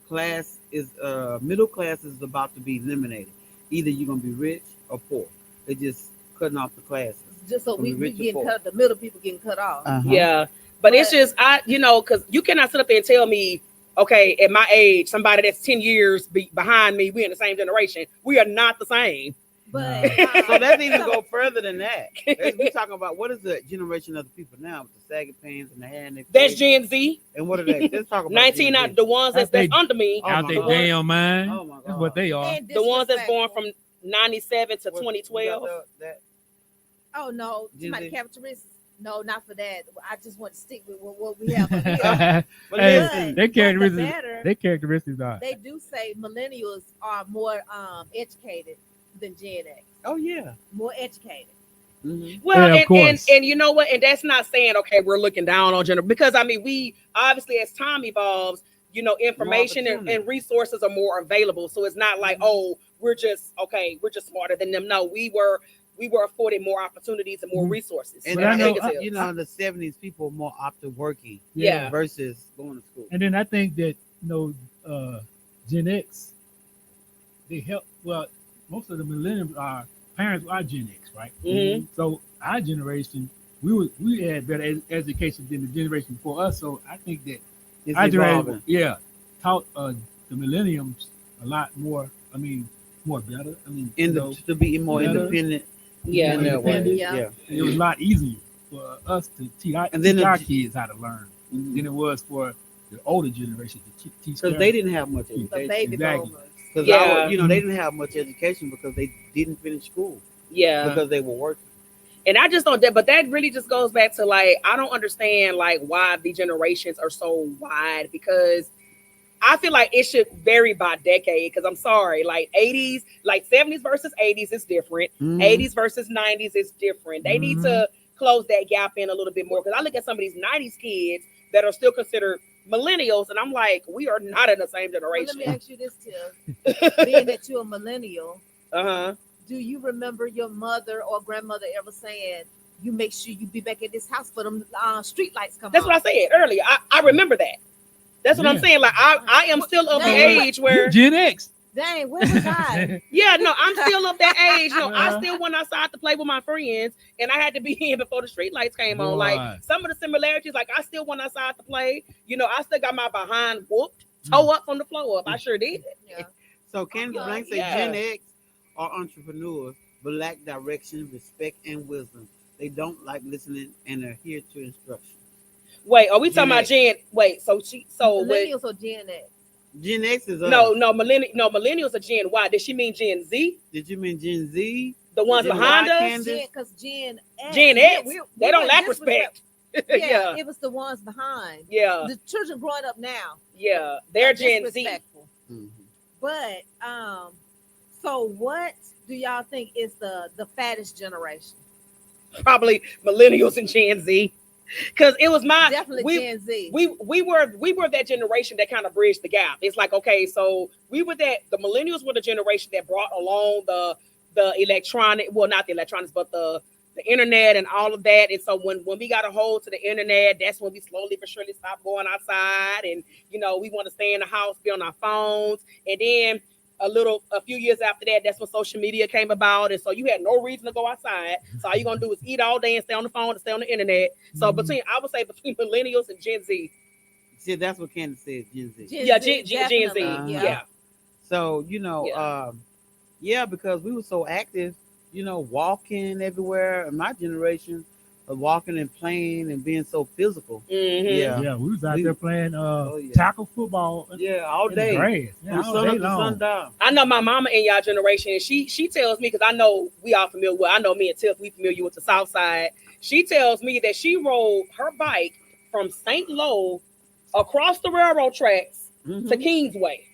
[SPEAKER 2] Class system. Middle class is about to be eliminated. Either you're gonna be rich or poor. They're just cutting off the classes.
[SPEAKER 3] Just so
[SPEAKER 2] From
[SPEAKER 3] we
[SPEAKER 2] the rich to
[SPEAKER 3] getting
[SPEAKER 2] poor.
[SPEAKER 3] cut, the middle people getting cut off.
[SPEAKER 2] Uh-huh.
[SPEAKER 1] Yeah. But it's just, because you cannot sit up there and tell me, okay, at my age, somebody that's 10 years behind me, we in the same generation. We are not the same.
[SPEAKER 3] But
[SPEAKER 2] So let's even go further than that. We're talking about what is the generation of the people now with the saggy pants and the hair and the
[SPEAKER 1] That's
[SPEAKER 2] face?
[SPEAKER 1] Gen Z.
[SPEAKER 2] And what are they? Let's talk about
[SPEAKER 1] 19,
[SPEAKER 2] Gen Z.
[SPEAKER 1] the ones that's
[SPEAKER 4] That's they-
[SPEAKER 1] under me.
[SPEAKER 2] Oh
[SPEAKER 4] Out
[SPEAKER 2] my
[SPEAKER 4] their
[SPEAKER 2] God.
[SPEAKER 4] damn mind.
[SPEAKER 2] Oh my
[SPEAKER 4] That's
[SPEAKER 2] God.
[SPEAKER 4] what they are.
[SPEAKER 3] and
[SPEAKER 1] The ones that's born
[SPEAKER 3] disrespectful.
[SPEAKER 1] from 97 to
[SPEAKER 2] What-
[SPEAKER 1] 2012.
[SPEAKER 2] you got that?
[SPEAKER 3] Oh no,
[SPEAKER 2] Gen
[SPEAKER 3] somebody
[SPEAKER 2] Z.
[SPEAKER 3] characteristics. No, not for that. I just want to stick with what we have up here.
[SPEAKER 2] But
[SPEAKER 4] Hey,
[SPEAKER 2] listen,
[SPEAKER 4] their
[SPEAKER 3] But the
[SPEAKER 4] characteristics,
[SPEAKER 3] better,
[SPEAKER 4] their characteristics are.
[SPEAKER 3] they do say millennials are more educated than Gen X.
[SPEAKER 2] oh yeah.
[SPEAKER 3] More educated.
[SPEAKER 2] Mhm.
[SPEAKER 1] Well,
[SPEAKER 4] Yeah, of course.
[SPEAKER 1] and you know what? And that's not saying, okay, we're looking down on gender, because we obviously, as time evolves, information and
[SPEAKER 2] opportunity.
[SPEAKER 1] resources are more available. So it's not like, oh, we're just smarter than them. No, we were afforded more opportunities and more resources.
[SPEAKER 2] And
[SPEAKER 4] But I
[SPEAKER 2] I
[SPEAKER 4] know-
[SPEAKER 2] think, in the 70s, people were more opted working
[SPEAKER 1] Yeah.
[SPEAKER 2] versus going to school.
[SPEAKER 4] And then I think that Gen X, they help. Well, most of the millennials parents are Gen X, right?
[SPEAKER 1] Mhm.
[SPEAKER 4] So our generation, we had better education than the generation before us. So I think that
[SPEAKER 2] It's
[SPEAKER 4] our
[SPEAKER 2] evolving.
[SPEAKER 4] generation, taught the millenniums a lot more. I mean, more better. I mean,
[SPEAKER 2] To be more
[SPEAKER 4] better.
[SPEAKER 2] independent.
[SPEAKER 1] Yeah.
[SPEAKER 2] in that way.
[SPEAKER 4] Independent.
[SPEAKER 3] Yeah.
[SPEAKER 4] it was a lot easier for us to teach our,
[SPEAKER 2] And then
[SPEAKER 4] teach
[SPEAKER 2] the-
[SPEAKER 4] our kids how to learn than it was for the older generation to teach
[SPEAKER 2] Because
[SPEAKER 4] them.
[SPEAKER 2] they didn't have much
[SPEAKER 3] The
[SPEAKER 2] education.
[SPEAKER 3] baby
[SPEAKER 4] Exactly.
[SPEAKER 3] boomers.
[SPEAKER 2] Because
[SPEAKER 1] Yeah.
[SPEAKER 2] they didn't have much education because they didn't finish school
[SPEAKER 1] Yeah.
[SPEAKER 2] because they were working.
[SPEAKER 1] And I just don't, but that really just goes back to, like, I don't understand, like, why the generations are so wide, because I feel like it should vary by decade. Because I'm sorry, like 80s, like 70s versus 80s is different.
[SPEAKER 2] Mhm.
[SPEAKER 1] 80s versus 90s is different. They need to close that gap in a little bit more. Because I look at some of these 90s kids that are still considered millennials, and I'm like, we are not in the same
[SPEAKER 3] Well, let me
[SPEAKER 1] generation.
[SPEAKER 3] ask you this, Tiff. Being that you're a millennial,
[SPEAKER 1] Uh-huh.
[SPEAKER 3] do you remember your mother or grandmother ever saying, "You make sure you be back at this house for them street lights come
[SPEAKER 1] That's
[SPEAKER 3] on"?
[SPEAKER 1] what I said earlier. I remember that. That's what I'm
[SPEAKER 4] Yeah.
[SPEAKER 1] saying. Like, I am still of the
[SPEAKER 3] Yeah.
[SPEAKER 1] age where
[SPEAKER 4] Gen X.
[SPEAKER 3] Dang, where was I?
[SPEAKER 1] yeah, no, I'm still of that age. No, I
[SPEAKER 4] Uh-huh.
[SPEAKER 1] still went outside to play with my friends, and I had to be in before the street lights came on.
[SPEAKER 4] Boy.
[SPEAKER 1] Like, some of the similarities, like, I still went outside to play. I still got my behind whooped, toe up from the floor up. I sure did.
[SPEAKER 3] Yeah.
[SPEAKER 2] So Candace
[SPEAKER 3] Okay.
[SPEAKER 2] Blank said
[SPEAKER 1] Yeah.
[SPEAKER 2] Gen X are entrepreneurs but lack direction, respect, and wisdom. They don't like listening and adhere to instructions.
[SPEAKER 1] Wait, are we
[SPEAKER 2] Gen
[SPEAKER 1] talking about
[SPEAKER 2] X.
[SPEAKER 1] Gen? Wait, so with,
[SPEAKER 3] Millennials or Gen X?
[SPEAKER 2] Gen X is us.
[SPEAKER 1] no, millennials are Gen Y. Did she mean Gen Z?
[SPEAKER 2] Did you mean Gen Z?
[SPEAKER 1] The ones
[SPEAKER 2] Gen
[SPEAKER 1] behind
[SPEAKER 2] Y,
[SPEAKER 1] us?
[SPEAKER 2] Candace?
[SPEAKER 3] Because Gen X.
[SPEAKER 1] Gen
[SPEAKER 3] yeah,
[SPEAKER 1] X. They don't
[SPEAKER 3] weren't
[SPEAKER 1] lack
[SPEAKER 3] disrespect-
[SPEAKER 1] respect.
[SPEAKER 3] Yeah,
[SPEAKER 1] yeah,
[SPEAKER 3] it was the ones behind.
[SPEAKER 1] yeah,
[SPEAKER 3] The children growing up now.
[SPEAKER 1] yeah. They're
[SPEAKER 3] are
[SPEAKER 1] Gen Z.
[SPEAKER 3] disrespectful.
[SPEAKER 2] Mhm.
[SPEAKER 3] But so what do y'all think is the fattest generation?
[SPEAKER 1] Probably millennials and Gen Z, because it was my
[SPEAKER 3] Definitely Gen Z.
[SPEAKER 1] we were that generation that kind of bridged the gap. It's like, okay, so the millennials were the generation that brought along the electronic, well, not the electronics, but the internet and all of that. And so when we got a hold to the internet, that's when we slowly but surely stopped going outside, and we want to stay in the house, be on our phones. And then a few years after that, that's when social media came about, and so you had no reason to go outside. So all you're gonna do is eat all day and stay on the phone and stay on the internet. So I would say between millennials and Gen Z.
[SPEAKER 2] See, that's what Candace said, Gen Z.
[SPEAKER 3] Gen
[SPEAKER 1] Yeah,
[SPEAKER 3] Z,
[SPEAKER 1] Gen Z.
[SPEAKER 3] definitely,
[SPEAKER 1] Yeah.
[SPEAKER 2] So, because we were so active, walking everywhere. In my generation, of walking and playing and being so physical.
[SPEAKER 1] Mhm.
[SPEAKER 2] Yeah.
[SPEAKER 4] Yeah, we was out
[SPEAKER 2] We-
[SPEAKER 4] there playing
[SPEAKER 2] yeah.
[SPEAKER 4] tackle football
[SPEAKER 2] Yeah, all
[SPEAKER 4] in the
[SPEAKER 2] day.
[SPEAKER 4] grass. Yeah,
[SPEAKER 2] From
[SPEAKER 4] all
[SPEAKER 2] sun
[SPEAKER 4] day
[SPEAKER 2] up to
[SPEAKER 4] long.
[SPEAKER 2] sundown.
[SPEAKER 1] I know my mama in y'all generation, and she tells me, because I know we all familiar with, I know me and Tiff, we familiar with the South Side. She tells me that she rode her bike from St. Lo across the railroad tracks
[SPEAKER 2] Mhm.
[SPEAKER 1] to Kingsway.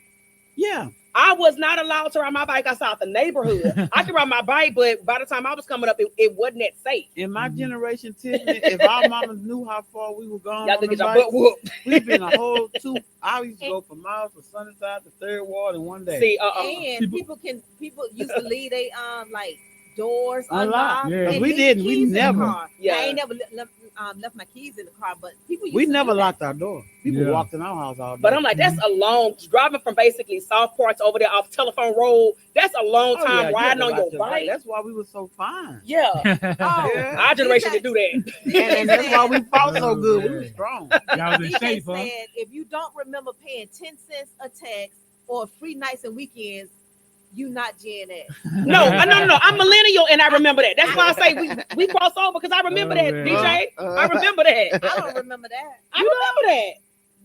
[SPEAKER 2] Yeah.
[SPEAKER 1] I was not allowed to ride my bike outside the neighborhood. I could ride my bike, but by the time I was coming up, it wasn't that safe.
[SPEAKER 2] In my
[SPEAKER 4] Mhm.
[SPEAKER 2] generation, Tiffany, if our mamas knew how far we were going
[SPEAKER 1] Y'all
[SPEAKER 2] on
[SPEAKER 1] could
[SPEAKER 2] the
[SPEAKER 1] get your
[SPEAKER 2] bike,
[SPEAKER 1] butt whooped.
[SPEAKER 2] we've been a whole two. I used to go for miles from Sunnyside to Third Ward in one day.
[SPEAKER 1] See,
[SPEAKER 3] And people used to leave they like doors
[SPEAKER 2] Unlocked.
[SPEAKER 3] unlocked.
[SPEAKER 4] Yeah.
[SPEAKER 3] and
[SPEAKER 2] We
[SPEAKER 3] leave
[SPEAKER 2] didn't. We
[SPEAKER 3] keys in the
[SPEAKER 2] never.
[SPEAKER 3] car.
[SPEAKER 1] Yeah.
[SPEAKER 3] I ain't never left my keys in the car, but people used
[SPEAKER 2] We
[SPEAKER 3] to
[SPEAKER 2] never
[SPEAKER 3] do that.
[SPEAKER 2] locked our door. People
[SPEAKER 4] Yeah.
[SPEAKER 2] walked in our house all day.
[SPEAKER 1] but I'm like, that's a long driving from basically South Parts over there off Telephone Road. That's a long
[SPEAKER 2] Oh,
[SPEAKER 1] time
[SPEAKER 2] yeah, you
[SPEAKER 1] riding
[SPEAKER 2] had to
[SPEAKER 1] on
[SPEAKER 2] ride
[SPEAKER 1] your bike.
[SPEAKER 2] That's why we were so fine.
[SPEAKER 1] Yeah,
[SPEAKER 3] Oh,
[SPEAKER 2] Yeah.
[SPEAKER 1] our generation
[SPEAKER 3] DJ
[SPEAKER 1] can do that.
[SPEAKER 2] And that's why we fought so
[SPEAKER 4] Oh,
[SPEAKER 2] good. We
[SPEAKER 4] man.
[SPEAKER 2] were strong.
[SPEAKER 4] Y'all was in
[SPEAKER 3] DJ
[SPEAKER 4] shape, huh?
[SPEAKER 3] said if you don't remember paying 10 cents a text or free nights and weekends, you not Gen X.
[SPEAKER 1] No. I'm millennial and I remember that. That's why I say we cross over because I remember
[SPEAKER 4] Oh,
[SPEAKER 1] that,
[SPEAKER 4] man.
[SPEAKER 1] DJ. I remember that.
[SPEAKER 3] I don't remember that.
[SPEAKER 1] I remember that.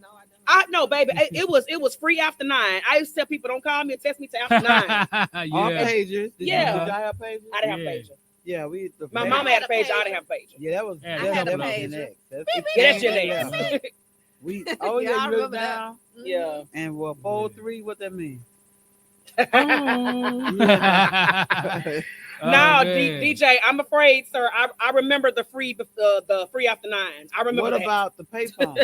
[SPEAKER 3] No, I don't.
[SPEAKER 1] I no, baby. It was free after 9. I used to tell people don't call me and text me till after 9.
[SPEAKER 2] Our
[SPEAKER 4] Yeah.
[SPEAKER 2] pagers. Did
[SPEAKER 1] Yeah.
[SPEAKER 2] you have pagers?
[SPEAKER 1] I didn't have a
[SPEAKER 4] Yeah.
[SPEAKER 1] pager.
[SPEAKER 2] Yeah, we. The
[SPEAKER 1] My
[SPEAKER 2] pager-
[SPEAKER 1] mama had a pager. I didn't have a pager.
[SPEAKER 2] Yeah, that was.
[SPEAKER 4] Yeah,
[SPEAKER 2] that
[SPEAKER 3] I had a
[SPEAKER 2] was
[SPEAKER 3] pager.
[SPEAKER 2] Gen X. It
[SPEAKER 1] Yeah, that's
[SPEAKER 2] came
[SPEAKER 1] your
[SPEAKER 2] and
[SPEAKER 1] name.
[SPEAKER 2] left. We. Oh
[SPEAKER 3] Yeah,
[SPEAKER 2] yeah,
[SPEAKER 3] I
[SPEAKER 2] you
[SPEAKER 3] remember
[SPEAKER 2] wrote
[SPEAKER 3] that.
[SPEAKER 2] down.
[SPEAKER 3] Mhm.
[SPEAKER 1] Yeah.
[SPEAKER 2] And well, 4-3. What that mean?
[SPEAKER 4] Oh,
[SPEAKER 1] No,
[SPEAKER 4] man.
[SPEAKER 1] DJ, I'm afraid, sir. I remember the free after 9s. I remember
[SPEAKER 2] What
[SPEAKER 1] that.
[SPEAKER 2] about the payphone?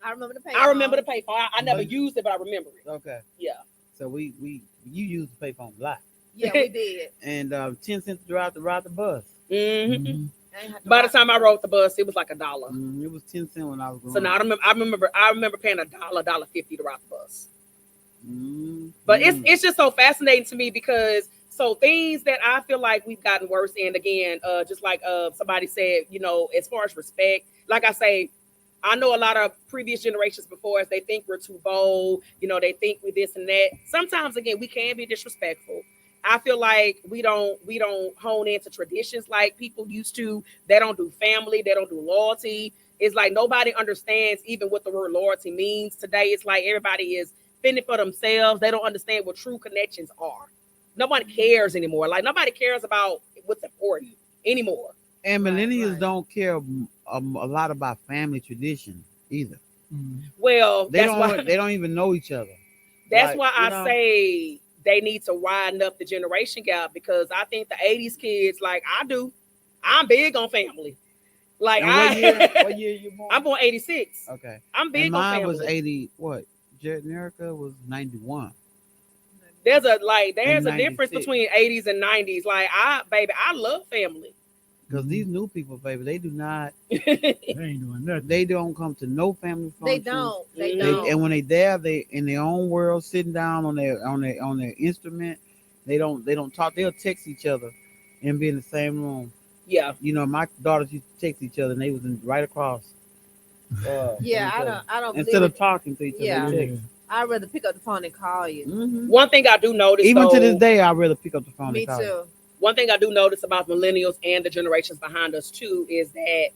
[SPEAKER 3] I remember the pay.
[SPEAKER 1] I remember the payphone. I never used it, but I remember it.
[SPEAKER 2] Okay.
[SPEAKER 1] Yeah.
[SPEAKER 2] So you used the payphone a lot,
[SPEAKER 3] Yeah, we did.
[SPEAKER 2] and 10 cents to ride the bus.
[SPEAKER 1] hmm
[SPEAKER 4] Mhm.
[SPEAKER 3] I ain't have to
[SPEAKER 1] By the
[SPEAKER 3] ride
[SPEAKER 1] time I rode the bus, it was like $1.
[SPEAKER 2] It was 10 cents when I was growing
[SPEAKER 1] So now I remember paying $1, $1.50 to ride the bus.
[SPEAKER 2] Mm,
[SPEAKER 1] But
[SPEAKER 2] mm.
[SPEAKER 1] it's just so fascinating to me because so things that I feel like we've gotten worse. And again, just like somebody said, as far as respect, like I say, I know a lot of previous generations before us, they think we're too bold, they think we're this and that. Sometimes again, we can be disrespectful. I feel like we don't hone into traditions like people used to. They don't do family, they don't do loyalty. It's like nobody understands even what the word loyalty means today. It's like everybody is fending for themselves. They don't understand what true connections are. Nobody cares anymore. Like nobody cares about what's important anymore.
[SPEAKER 2] And millennials
[SPEAKER 3] right.
[SPEAKER 2] don't care a lot about family tradition either.
[SPEAKER 4] Mhm.
[SPEAKER 1] Well,
[SPEAKER 2] They don't even know each other.
[SPEAKER 1] that's
[SPEAKER 2] Like,
[SPEAKER 1] why
[SPEAKER 2] you
[SPEAKER 1] I
[SPEAKER 2] know.
[SPEAKER 1] say they need to widen up the generation gap because I think the 80s kids, like I do, I'm big on family. Like
[SPEAKER 2] And what year you born?
[SPEAKER 1] I'm born 86.
[SPEAKER 2] Okay.
[SPEAKER 1] I'm big
[SPEAKER 2] And
[SPEAKER 1] on
[SPEAKER 2] mine
[SPEAKER 1] family.
[SPEAKER 2] was 80. What? Jared and Erica was 91.
[SPEAKER 1] There's a
[SPEAKER 2] And
[SPEAKER 1] difference
[SPEAKER 2] 96.
[SPEAKER 1] between 80s and 90s. Like I love family.
[SPEAKER 2] Because these new people, baby, they do not.
[SPEAKER 4] They ain't doing nothing.
[SPEAKER 2] They don't come to no family
[SPEAKER 3] They
[SPEAKER 2] functions.
[SPEAKER 3] don't. They
[SPEAKER 1] They-
[SPEAKER 3] don't.
[SPEAKER 2] And when they there, they in their own world, sitting down on their instrument. They don't talk. They'll text each other and be in the same room.
[SPEAKER 1] Yeah.
[SPEAKER 2] My daughters used to text each other, and they was right across.
[SPEAKER 3] Yeah, I don't
[SPEAKER 2] Instead
[SPEAKER 3] believe
[SPEAKER 2] of talking to each other,
[SPEAKER 3] Yeah.
[SPEAKER 2] they
[SPEAKER 4] Yeah.
[SPEAKER 2] text.
[SPEAKER 3] I'd rather pick up the phone and call you.
[SPEAKER 2] Mhm.
[SPEAKER 1] One thing I do notice,
[SPEAKER 2] Even to
[SPEAKER 1] though-
[SPEAKER 2] this day, I'd rather pick up the phone.
[SPEAKER 3] Me
[SPEAKER 2] and call you.
[SPEAKER 3] too.
[SPEAKER 1] one thing I do notice about millennials and the generations behind us too is that,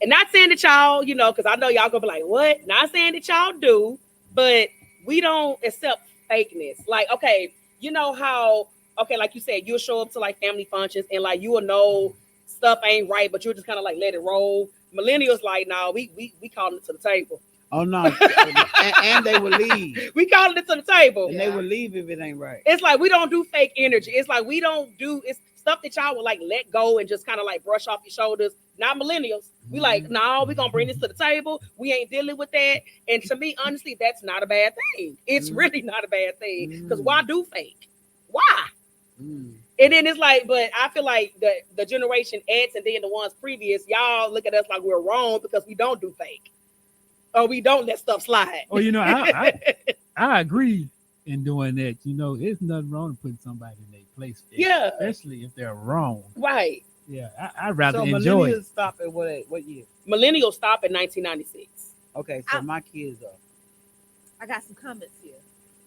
[SPEAKER 1] and not saying that y'all, because I know y'all gonna be like, what? Not saying that y'all do, but we don't accept fakeness. Like, okay, you know how, okay, like you said, you'll show up to like family functions and like you will know stuff ain't right, but you'll just kind of like let it roll. Millennials like, nah, we calling it to the table.
[SPEAKER 2] Oh no, and they would leave,
[SPEAKER 1] We calling it to the table.
[SPEAKER 2] and they would leave if it ain't right.
[SPEAKER 1] It's like we don't do fake energy. It's like we don't do it's stuff that y'all would like let go and just kind of like brush off your shoulders. Not millennials. We like, no, we're gonna bring this to the table. We ain't dealing with that. And to me, honestly, that's not a bad thing. It's really not a bad thing. Because why do fake? Why?
[SPEAKER 2] Mm.
[SPEAKER 1] And then it's like, but I feel like the generation X and then the ones previous, y'all look at us like we're wrong because we don't do fake. Or we don't let stuff slide.
[SPEAKER 4] Oh, I agree in doing that. There's nothing wrong with putting somebody in their place.
[SPEAKER 1] Yeah.
[SPEAKER 4] Especially if they're wrong.
[SPEAKER 1] Right.
[SPEAKER 4] Yeah, I'd rather
[SPEAKER 2] So
[SPEAKER 4] enjoy
[SPEAKER 2] millennials
[SPEAKER 4] it.
[SPEAKER 2] stop at what year?
[SPEAKER 1] Millennials stop in 1996.
[SPEAKER 2] Okay, so my kids are.
[SPEAKER 3] I got some comments here.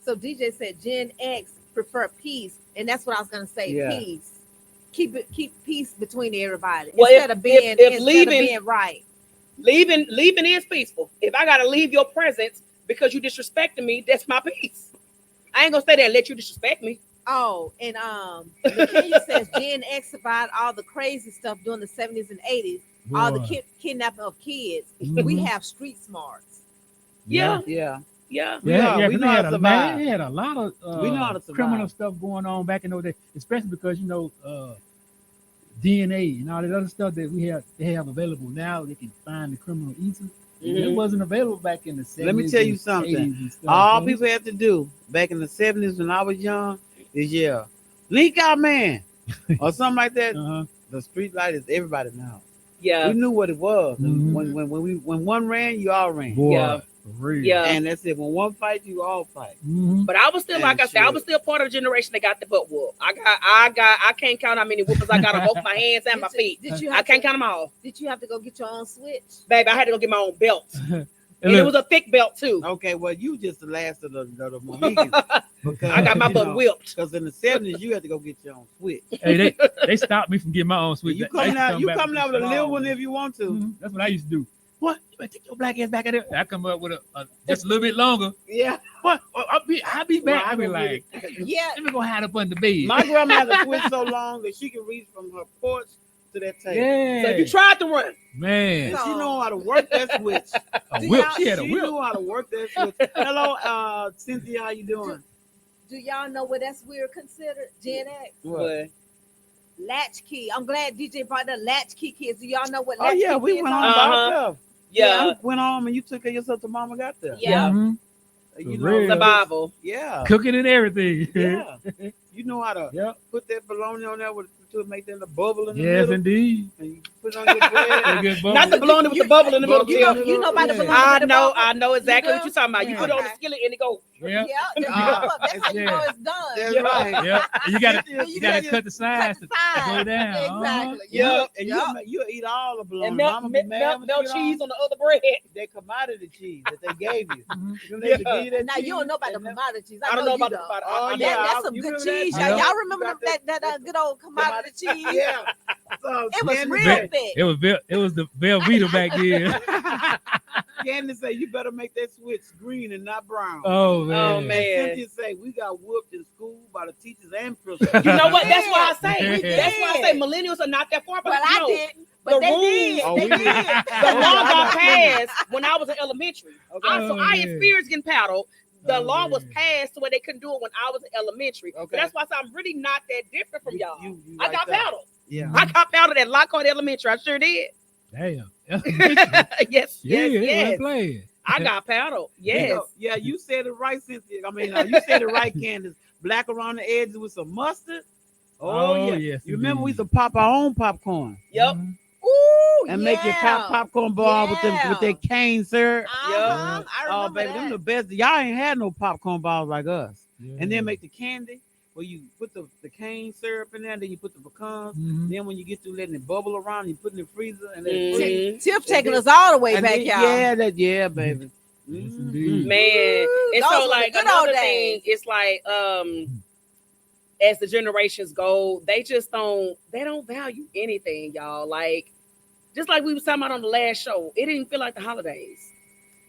[SPEAKER 3] So DJ said Gen X prefer peace, and that's what I was gonna say.
[SPEAKER 2] Yeah.
[SPEAKER 3] Peace. Keep peace between everybody
[SPEAKER 1] Well,
[SPEAKER 3] instead of being being right.
[SPEAKER 1] Leaving is peaceful. If I gotta leave your presence because you disrespecting me, that's my peace. I ain't gonna stay there and let you disrespect me.
[SPEAKER 3] Oh, and Lakeisha says Gen X about all the crazy stuff during the 70s and 80s, all the
[SPEAKER 4] Boy.
[SPEAKER 3] kidnapping of kids.
[SPEAKER 4] Mhm.
[SPEAKER 3] We have street smarts.
[SPEAKER 1] Yeah,
[SPEAKER 2] Yeah.
[SPEAKER 1] yeah.
[SPEAKER 4] Yeah,
[SPEAKER 2] we
[SPEAKER 4] yeah,
[SPEAKER 2] know
[SPEAKER 4] 'cause
[SPEAKER 2] how to
[SPEAKER 4] they
[SPEAKER 2] survive.
[SPEAKER 4] had a lot of
[SPEAKER 2] We know how to survive.
[SPEAKER 4] criminal stuff going on back in those days, especially because DNA and all that other stuff that they have available now. They can find the criminal easily. It
[SPEAKER 1] Mhm.
[SPEAKER 4] wasn't available back in the 70s.
[SPEAKER 2] Let me tell you
[SPEAKER 4] and
[SPEAKER 2] something.
[SPEAKER 4] 80s and stuff,
[SPEAKER 2] All
[SPEAKER 4] man.
[SPEAKER 2] people had to do back in the 70s when I was young is link out man or something like that.
[SPEAKER 4] Uh-huh.
[SPEAKER 2] The street light is everybody now.
[SPEAKER 1] Yeah,
[SPEAKER 2] We knew what it was. And
[SPEAKER 4] Mhm.
[SPEAKER 2] when one ran, you all ran.
[SPEAKER 4] Boy,
[SPEAKER 1] Yeah.
[SPEAKER 4] for real.
[SPEAKER 1] yeah.
[SPEAKER 2] And that's it. When one fight, you all fight.
[SPEAKER 4] Mhm.
[SPEAKER 1] But I was still, like I
[SPEAKER 2] And
[SPEAKER 1] said, I
[SPEAKER 2] shit.
[SPEAKER 1] was still part of the generation that got the butt whoop. I can't count how many whoopers I got on both my hands and my feet.
[SPEAKER 3] Did you
[SPEAKER 1] I
[SPEAKER 3] have
[SPEAKER 1] can't
[SPEAKER 3] to,
[SPEAKER 1] count them all.
[SPEAKER 3] Did you have to go get your own switch?
[SPEAKER 1] Baby, I had to go get my own belt.
[SPEAKER 4] And
[SPEAKER 1] And it
[SPEAKER 4] look,
[SPEAKER 1] was a thick belt too.
[SPEAKER 2] Okay, well, you just the last of the Mohicans.
[SPEAKER 1] I got my butt whipped.
[SPEAKER 2] Because in the 70s, you had to go get your own switch.
[SPEAKER 4] hey, they stopped me from getting my own switch.
[SPEAKER 2] You
[SPEAKER 4] I
[SPEAKER 2] come
[SPEAKER 4] used to
[SPEAKER 2] out, you
[SPEAKER 4] back
[SPEAKER 2] come
[SPEAKER 4] with
[SPEAKER 2] out with a
[SPEAKER 4] the
[SPEAKER 2] little
[SPEAKER 4] small
[SPEAKER 2] one if you want to.
[SPEAKER 4] Mhm. That's what I used to do. What? You better take your black ass back at it. I come up with a just a little bit longer.
[SPEAKER 2] Yeah.
[SPEAKER 4] What? I'll be back.
[SPEAKER 2] Well,
[SPEAKER 4] I'll be
[SPEAKER 2] gonna
[SPEAKER 4] like,
[SPEAKER 2] get it.
[SPEAKER 3] Yeah.
[SPEAKER 4] let me go hide up under the bed.
[SPEAKER 2] My grandma had a switch so long that she could reach from her porch to that table.
[SPEAKER 4] yeah,
[SPEAKER 1] So if you tried to run,
[SPEAKER 4] man,
[SPEAKER 2] And she know how to work that switch.
[SPEAKER 4] a
[SPEAKER 3] Do
[SPEAKER 4] whip.
[SPEAKER 3] y'all-
[SPEAKER 4] She had a
[SPEAKER 2] She
[SPEAKER 4] whip.
[SPEAKER 2] knew how to work that switch. Hello, Cynthia, how you doing?
[SPEAKER 3] Do y'all know what that's weird considered? Gen X?
[SPEAKER 2] What?
[SPEAKER 3] Latchkey. I'm glad DJ brought the latchkey kids. Do y'all know what
[SPEAKER 2] Oh
[SPEAKER 3] latchkey
[SPEAKER 2] yeah, we
[SPEAKER 3] kids
[SPEAKER 2] went
[SPEAKER 3] are?
[SPEAKER 2] home by
[SPEAKER 1] Uh-huh.
[SPEAKER 2] ourselves.
[SPEAKER 1] yeah,
[SPEAKER 2] I went home and you took care of yourself till mama got there.
[SPEAKER 3] Yeah.
[SPEAKER 4] Mhm.
[SPEAKER 2] You
[SPEAKER 4] For
[SPEAKER 2] know,
[SPEAKER 4] real.
[SPEAKER 1] survival.
[SPEAKER 2] yeah,
[SPEAKER 4] Cooking and everything.
[SPEAKER 2] yeah. You know how to
[SPEAKER 4] Yep.
[SPEAKER 2] put that bologna on there to make that little bubble in the
[SPEAKER 4] Yes,
[SPEAKER 2] middle,
[SPEAKER 4] indeed.
[SPEAKER 2] and you put it on your
[SPEAKER 4] A
[SPEAKER 2] bread.
[SPEAKER 4] good bubble.
[SPEAKER 1] Not the bologna with the bubble in the middle.
[SPEAKER 2] Bubble.
[SPEAKER 1] Tim.
[SPEAKER 3] You know about the
[SPEAKER 2] Yeah.
[SPEAKER 3] bologna with the bubble?
[SPEAKER 1] I know exactly what
[SPEAKER 3] do?
[SPEAKER 1] you're talking about. You put it on the
[SPEAKER 3] Okay.
[SPEAKER 1] skillet and it go.
[SPEAKER 4] Yeah.
[SPEAKER 3] Yeah, that's,
[SPEAKER 2] Ah,
[SPEAKER 3] that's how you know it's done.
[SPEAKER 2] That's
[SPEAKER 1] Yeah.
[SPEAKER 2] right.
[SPEAKER 4] Yeah. And you gotta
[SPEAKER 2] Cynthia,
[SPEAKER 4] you gotta cut the sides
[SPEAKER 3] Cut the
[SPEAKER 4] to go
[SPEAKER 3] sides.
[SPEAKER 4] down.
[SPEAKER 3] Exactly.
[SPEAKER 1] Yeah.
[SPEAKER 2] And
[SPEAKER 3] Yep.
[SPEAKER 2] you'll eat all the bologna.
[SPEAKER 1] And
[SPEAKER 2] Mama be mad
[SPEAKER 1] melt
[SPEAKER 2] when you get
[SPEAKER 1] cheese
[SPEAKER 2] all
[SPEAKER 1] on the other bread.
[SPEAKER 2] that commodity cheese that they gave you.
[SPEAKER 4] Mhm.
[SPEAKER 2] When they
[SPEAKER 1] Yeah.
[SPEAKER 2] give you that
[SPEAKER 3] Now you don't know about the
[SPEAKER 2] and that-
[SPEAKER 3] commodities.
[SPEAKER 1] I don't know
[SPEAKER 3] you
[SPEAKER 1] about the
[SPEAKER 3] don't.
[SPEAKER 1] about
[SPEAKER 2] Oh,
[SPEAKER 1] I- I-
[SPEAKER 2] yeah.
[SPEAKER 3] That's some
[SPEAKER 2] You
[SPEAKER 3] good
[SPEAKER 2] remember that?
[SPEAKER 3] cheese.
[SPEAKER 4] Yeah.
[SPEAKER 3] Y'all remember
[SPEAKER 2] You got
[SPEAKER 3] that good old commodity cheese?
[SPEAKER 2] Yeah. So
[SPEAKER 3] It was
[SPEAKER 2] Candace
[SPEAKER 3] real
[SPEAKER 2] said-
[SPEAKER 3] thick.
[SPEAKER 4] It was the Velveeta back then.
[SPEAKER 2] Candace say you better make that switch green and not brown.
[SPEAKER 4] Oh man.
[SPEAKER 1] Oh,
[SPEAKER 2] And
[SPEAKER 1] man.
[SPEAKER 2] Cynthia say we got whooped in school by the teachers and principals.
[SPEAKER 1] You know what? That's why I say.
[SPEAKER 4] We
[SPEAKER 1] That's why I
[SPEAKER 3] did.
[SPEAKER 1] say millennials are not that far. But
[SPEAKER 3] Well, I
[SPEAKER 1] no,
[SPEAKER 3] didn't, but
[SPEAKER 1] the
[SPEAKER 3] they
[SPEAKER 1] rules-
[SPEAKER 3] did.
[SPEAKER 2] Oh,
[SPEAKER 3] They
[SPEAKER 2] we
[SPEAKER 3] did.
[SPEAKER 2] did.
[SPEAKER 1] the law
[SPEAKER 2] I
[SPEAKER 1] got
[SPEAKER 2] know.
[SPEAKER 1] passed when I was in elementary.
[SPEAKER 2] Okay.
[SPEAKER 1] So I
[SPEAKER 4] yeah.
[SPEAKER 1] experienced getting paddled. The
[SPEAKER 4] Oh,
[SPEAKER 1] law was
[SPEAKER 4] yeah.
[SPEAKER 1] passed to where they couldn't do it when I was in elementary. So
[SPEAKER 2] Okay.
[SPEAKER 1] that's why I say I'm really not that different from y'all.
[SPEAKER 2] You
[SPEAKER 1] I
[SPEAKER 2] right
[SPEAKER 1] got
[SPEAKER 2] there.
[SPEAKER 1] paddled.
[SPEAKER 2] Yeah.
[SPEAKER 1] I got paddled at Lockhart Elementary. I sure did.
[SPEAKER 4] Damn.
[SPEAKER 1] yes,
[SPEAKER 4] Yeah,
[SPEAKER 1] yes,
[SPEAKER 4] it
[SPEAKER 1] yes.
[SPEAKER 4] wasn't playing.
[SPEAKER 1] I got paddled. Yes.
[SPEAKER 2] Yeah, you said it right, Cynthia. I mean, you said it right, Candace. Black around the edges with some mustard. Oh,
[SPEAKER 4] Oh,
[SPEAKER 2] yeah.
[SPEAKER 4] yes,
[SPEAKER 2] You remember we used to
[SPEAKER 4] indeed.
[SPEAKER 2] pop our own popcorn
[SPEAKER 1] Yep.
[SPEAKER 4] Mhm.
[SPEAKER 3] Ooh,
[SPEAKER 2] and make your popcorn ball with that cane syrup.
[SPEAKER 3] Uh-huh. I
[SPEAKER 2] Oh,
[SPEAKER 3] remember
[SPEAKER 2] baby, them
[SPEAKER 3] that.
[SPEAKER 2] the best. Y'all ain't had no popcorn balls like us.
[SPEAKER 4] Yeah.
[SPEAKER 2] And then make the candy where you put the cane syrup in there, then you put the pecans.
[SPEAKER 4] Mhm.
[SPEAKER 2] Then when you get through letting it bubble around, you put it in the freezer and then
[SPEAKER 1] Mhm.
[SPEAKER 3] Tip taking us all the way
[SPEAKER 2] and
[SPEAKER 3] back,
[SPEAKER 2] then-
[SPEAKER 3] y'all.
[SPEAKER 2] yeah, baby.
[SPEAKER 4] Yes,
[SPEAKER 2] Mhm.
[SPEAKER 4] indeed.
[SPEAKER 1] Man.
[SPEAKER 3] Ooh,
[SPEAKER 1] And
[SPEAKER 3] those
[SPEAKER 1] so
[SPEAKER 3] were the
[SPEAKER 1] like
[SPEAKER 3] good
[SPEAKER 1] another
[SPEAKER 3] old
[SPEAKER 1] thing,
[SPEAKER 3] days.
[SPEAKER 1] it's like as the generations go, they don't value anything, y'all. Like just like we was talking about on the last show, it didn't feel like the holidays.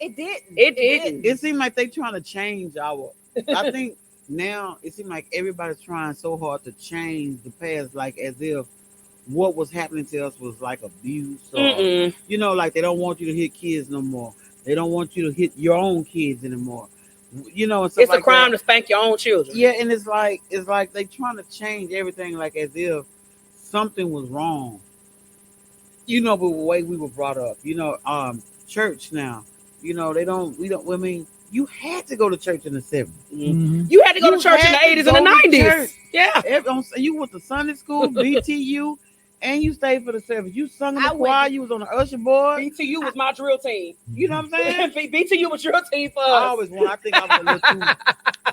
[SPEAKER 3] It didn't.
[SPEAKER 1] It didn't.
[SPEAKER 2] It seemed like they trying to change our. I think now it seems like everybody's trying so hard to change the past, like as if what was happening to us was like abuse, or
[SPEAKER 1] Mm-mm.
[SPEAKER 2] you know, like they don't want you to hit kids no more. They don't want you to hit your own kids anymore. You know, and stuff
[SPEAKER 1] It's a
[SPEAKER 2] like
[SPEAKER 1] crime
[SPEAKER 2] that.
[SPEAKER 1] to spank your own children.
[SPEAKER 2] Yeah, and it's like they trying to change everything, like as if something was wrong. You know, but the way we were brought up, you know, church now, you know, we don't. I mean, you had to go to church in the 70s.
[SPEAKER 4] Mhm.
[SPEAKER 1] You had to go
[SPEAKER 2] You
[SPEAKER 1] to church in the
[SPEAKER 2] had to
[SPEAKER 1] 80s and the
[SPEAKER 2] go to
[SPEAKER 1] 90s.
[SPEAKER 2] church.
[SPEAKER 1] Yeah.
[SPEAKER 2] You went to Sunday school, BTU, and you stayed for the service. You sung in the
[SPEAKER 3] I went-
[SPEAKER 2] choir. You was on the usher board.
[SPEAKER 1] BTU was my drill team.
[SPEAKER 2] You know what I'm saying?
[SPEAKER 1] BTU was your team for
[SPEAKER 2] I
[SPEAKER 1] us.
[SPEAKER 2] always want. I think I was a little too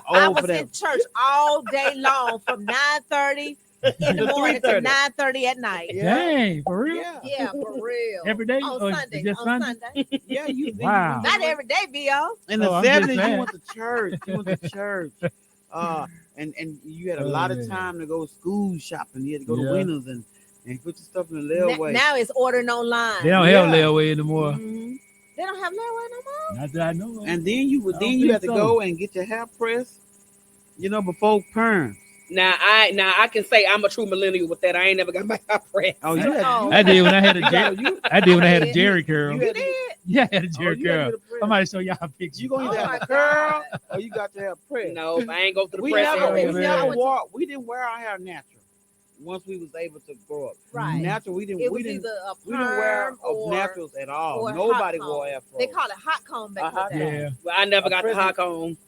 [SPEAKER 3] I
[SPEAKER 2] old
[SPEAKER 3] was
[SPEAKER 2] for that.
[SPEAKER 3] in church all day long from 9:30 in the
[SPEAKER 2] To
[SPEAKER 3] morning to
[SPEAKER 2] 3:30.
[SPEAKER 3] 9:30 at night.
[SPEAKER 2] Yeah.
[SPEAKER 4] Dang, for real?
[SPEAKER 2] Yeah,
[SPEAKER 3] Yeah, for real.
[SPEAKER 4] Every day?
[SPEAKER 3] On
[SPEAKER 4] Or
[SPEAKER 3] Sunday.
[SPEAKER 4] just
[SPEAKER 3] On
[SPEAKER 4] Sunday?
[SPEAKER 3] Sunday.
[SPEAKER 2] yeah. You
[SPEAKER 4] Wow.
[SPEAKER 3] Not every day, B.O.
[SPEAKER 2] In the
[SPEAKER 4] Oh, I'm just
[SPEAKER 2] 70s,
[SPEAKER 4] saying.
[SPEAKER 2] you went to church. You went to church. And you had a
[SPEAKER 4] Oh,
[SPEAKER 2] lot of
[SPEAKER 4] man.
[SPEAKER 2] time to go school shopping. You had to go to
[SPEAKER 4] Yeah.
[SPEAKER 2] Winners and put your stuff in the layaway.
[SPEAKER 3] Now it's ordering online.
[SPEAKER 4] They don't have
[SPEAKER 2] Yeah.
[SPEAKER 4] layaway anymore.
[SPEAKER 2] Mhm.
[SPEAKER 3] They don't have layaway no more.
[SPEAKER 4] Not that I know of.
[SPEAKER 2] And then you
[SPEAKER 4] I don't
[SPEAKER 2] had to
[SPEAKER 4] think so.
[SPEAKER 2] go and get your hair pressed, you know, before perm.
[SPEAKER 1] Now I can say I'm a true millennial with that. I ain't never got my hair pressed.
[SPEAKER 2] Oh, you had
[SPEAKER 3] Oh.
[SPEAKER 4] I did when I had a I did when I had a
[SPEAKER 3] did.
[SPEAKER 4] Jerry curl.
[SPEAKER 2] You
[SPEAKER 3] You
[SPEAKER 2] had-
[SPEAKER 3] did?
[SPEAKER 4] Yeah, I had a
[SPEAKER 2] oh,
[SPEAKER 4] Jerry
[SPEAKER 2] you had to
[SPEAKER 4] curl.
[SPEAKER 2] get a press.
[SPEAKER 4] Somebody show y'all a picture.
[SPEAKER 2] You gonna
[SPEAKER 3] Oh
[SPEAKER 2] either
[SPEAKER 3] my
[SPEAKER 2] have a curl
[SPEAKER 3] God.
[SPEAKER 2] or you got to have press.
[SPEAKER 1] No, I ain't go through the
[SPEAKER 2] We
[SPEAKER 1] press.
[SPEAKER 2] never,
[SPEAKER 1] area.
[SPEAKER 2] we
[SPEAKER 4] man.
[SPEAKER 2] never wore, we didn't wear our hair natural. Once we was able to grow up,
[SPEAKER 3] Right.
[SPEAKER 2] natural, we didn't,
[SPEAKER 3] It
[SPEAKER 2] we
[SPEAKER 3] was
[SPEAKER 2] didn't,
[SPEAKER 3] either a
[SPEAKER 2] we didn't wear
[SPEAKER 3] perm or
[SPEAKER 2] naturals at all.
[SPEAKER 3] or
[SPEAKER 2] Nobody
[SPEAKER 3] hot
[SPEAKER 2] wore
[SPEAKER 3] comb.
[SPEAKER 2] afro.
[SPEAKER 3] They call it hot comb back
[SPEAKER 2] hot
[SPEAKER 3] in the day.
[SPEAKER 4] Yeah.
[SPEAKER 1] Well, I never
[SPEAKER 2] A
[SPEAKER 1] got the
[SPEAKER 2] press-
[SPEAKER 1] hot comb.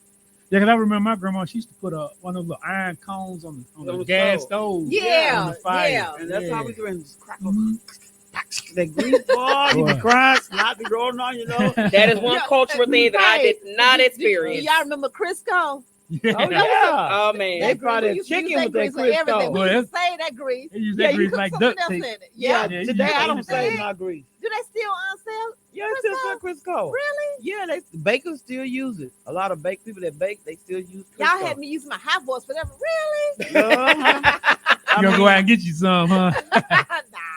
[SPEAKER 4] Yeah, because I remember my grandma, she used to put one of those little iron cones on
[SPEAKER 2] On
[SPEAKER 4] the
[SPEAKER 2] the
[SPEAKER 4] gas
[SPEAKER 2] stove.
[SPEAKER 4] stove.
[SPEAKER 3] Yeah,
[SPEAKER 4] On the fire.
[SPEAKER 3] yeah.
[SPEAKER 2] And that's how we
[SPEAKER 4] Yeah.
[SPEAKER 2] do it. And just crack
[SPEAKER 4] Mhm.
[SPEAKER 2] that grease ball. You be
[SPEAKER 4] Boy.
[SPEAKER 2] crying, snot be rolling on, you know.
[SPEAKER 1] That is one
[SPEAKER 3] Yeah,
[SPEAKER 1] cultural thing that I
[SPEAKER 3] right.
[SPEAKER 1] did not
[SPEAKER 3] Do
[SPEAKER 1] experience.
[SPEAKER 3] y'all remember Crisco?
[SPEAKER 4] Yeah.
[SPEAKER 2] Oh yeah.
[SPEAKER 1] Oh
[SPEAKER 2] They
[SPEAKER 1] man.
[SPEAKER 2] probably
[SPEAKER 3] we used to
[SPEAKER 2] chicken
[SPEAKER 3] use
[SPEAKER 2] with that
[SPEAKER 3] grease on
[SPEAKER 2] Crisco.
[SPEAKER 3] everything.
[SPEAKER 4] Boy,
[SPEAKER 3] We used to say that grease.
[SPEAKER 4] They use
[SPEAKER 3] Yeah,
[SPEAKER 4] that
[SPEAKER 3] you
[SPEAKER 4] grease
[SPEAKER 3] cook
[SPEAKER 4] like
[SPEAKER 3] something
[SPEAKER 4] duct
[SPEAKER 3] else
[SPEAKER 4] tape.
[SPEAKER 3] in it.
[SPEAKER 2] Yeah,
[SPEAKER 3] Yeah.
[SPEAKER 4] you
[SPEAKER 2] today
[SPEAKER 4] use
[SPEAKER 2] I
[SPEAKER 4] it
[SPEAKER 2] don't
[SPEAKER 4] in
[SPEAKER 2] say
[SPEAKER 3] the
[SPEAKER 2] my grease.
[SPEAKER 3] Do they still on sale?
[SPEAKER 2] Yeah, it's still say Crisco.
[SPEAKER 3] Really?
[SPEAKER 2] Yeah, they bakers still use it. A lot of people that bake, they still use Crisco.
[SPEAKER 3] Y'all had me use my hot voice for that. Really?
[SPEAKER 2] Uh-huh.
[SPEAKER 4] You gonna go out and get you some, huh?
[SPEAKER 3] Nah.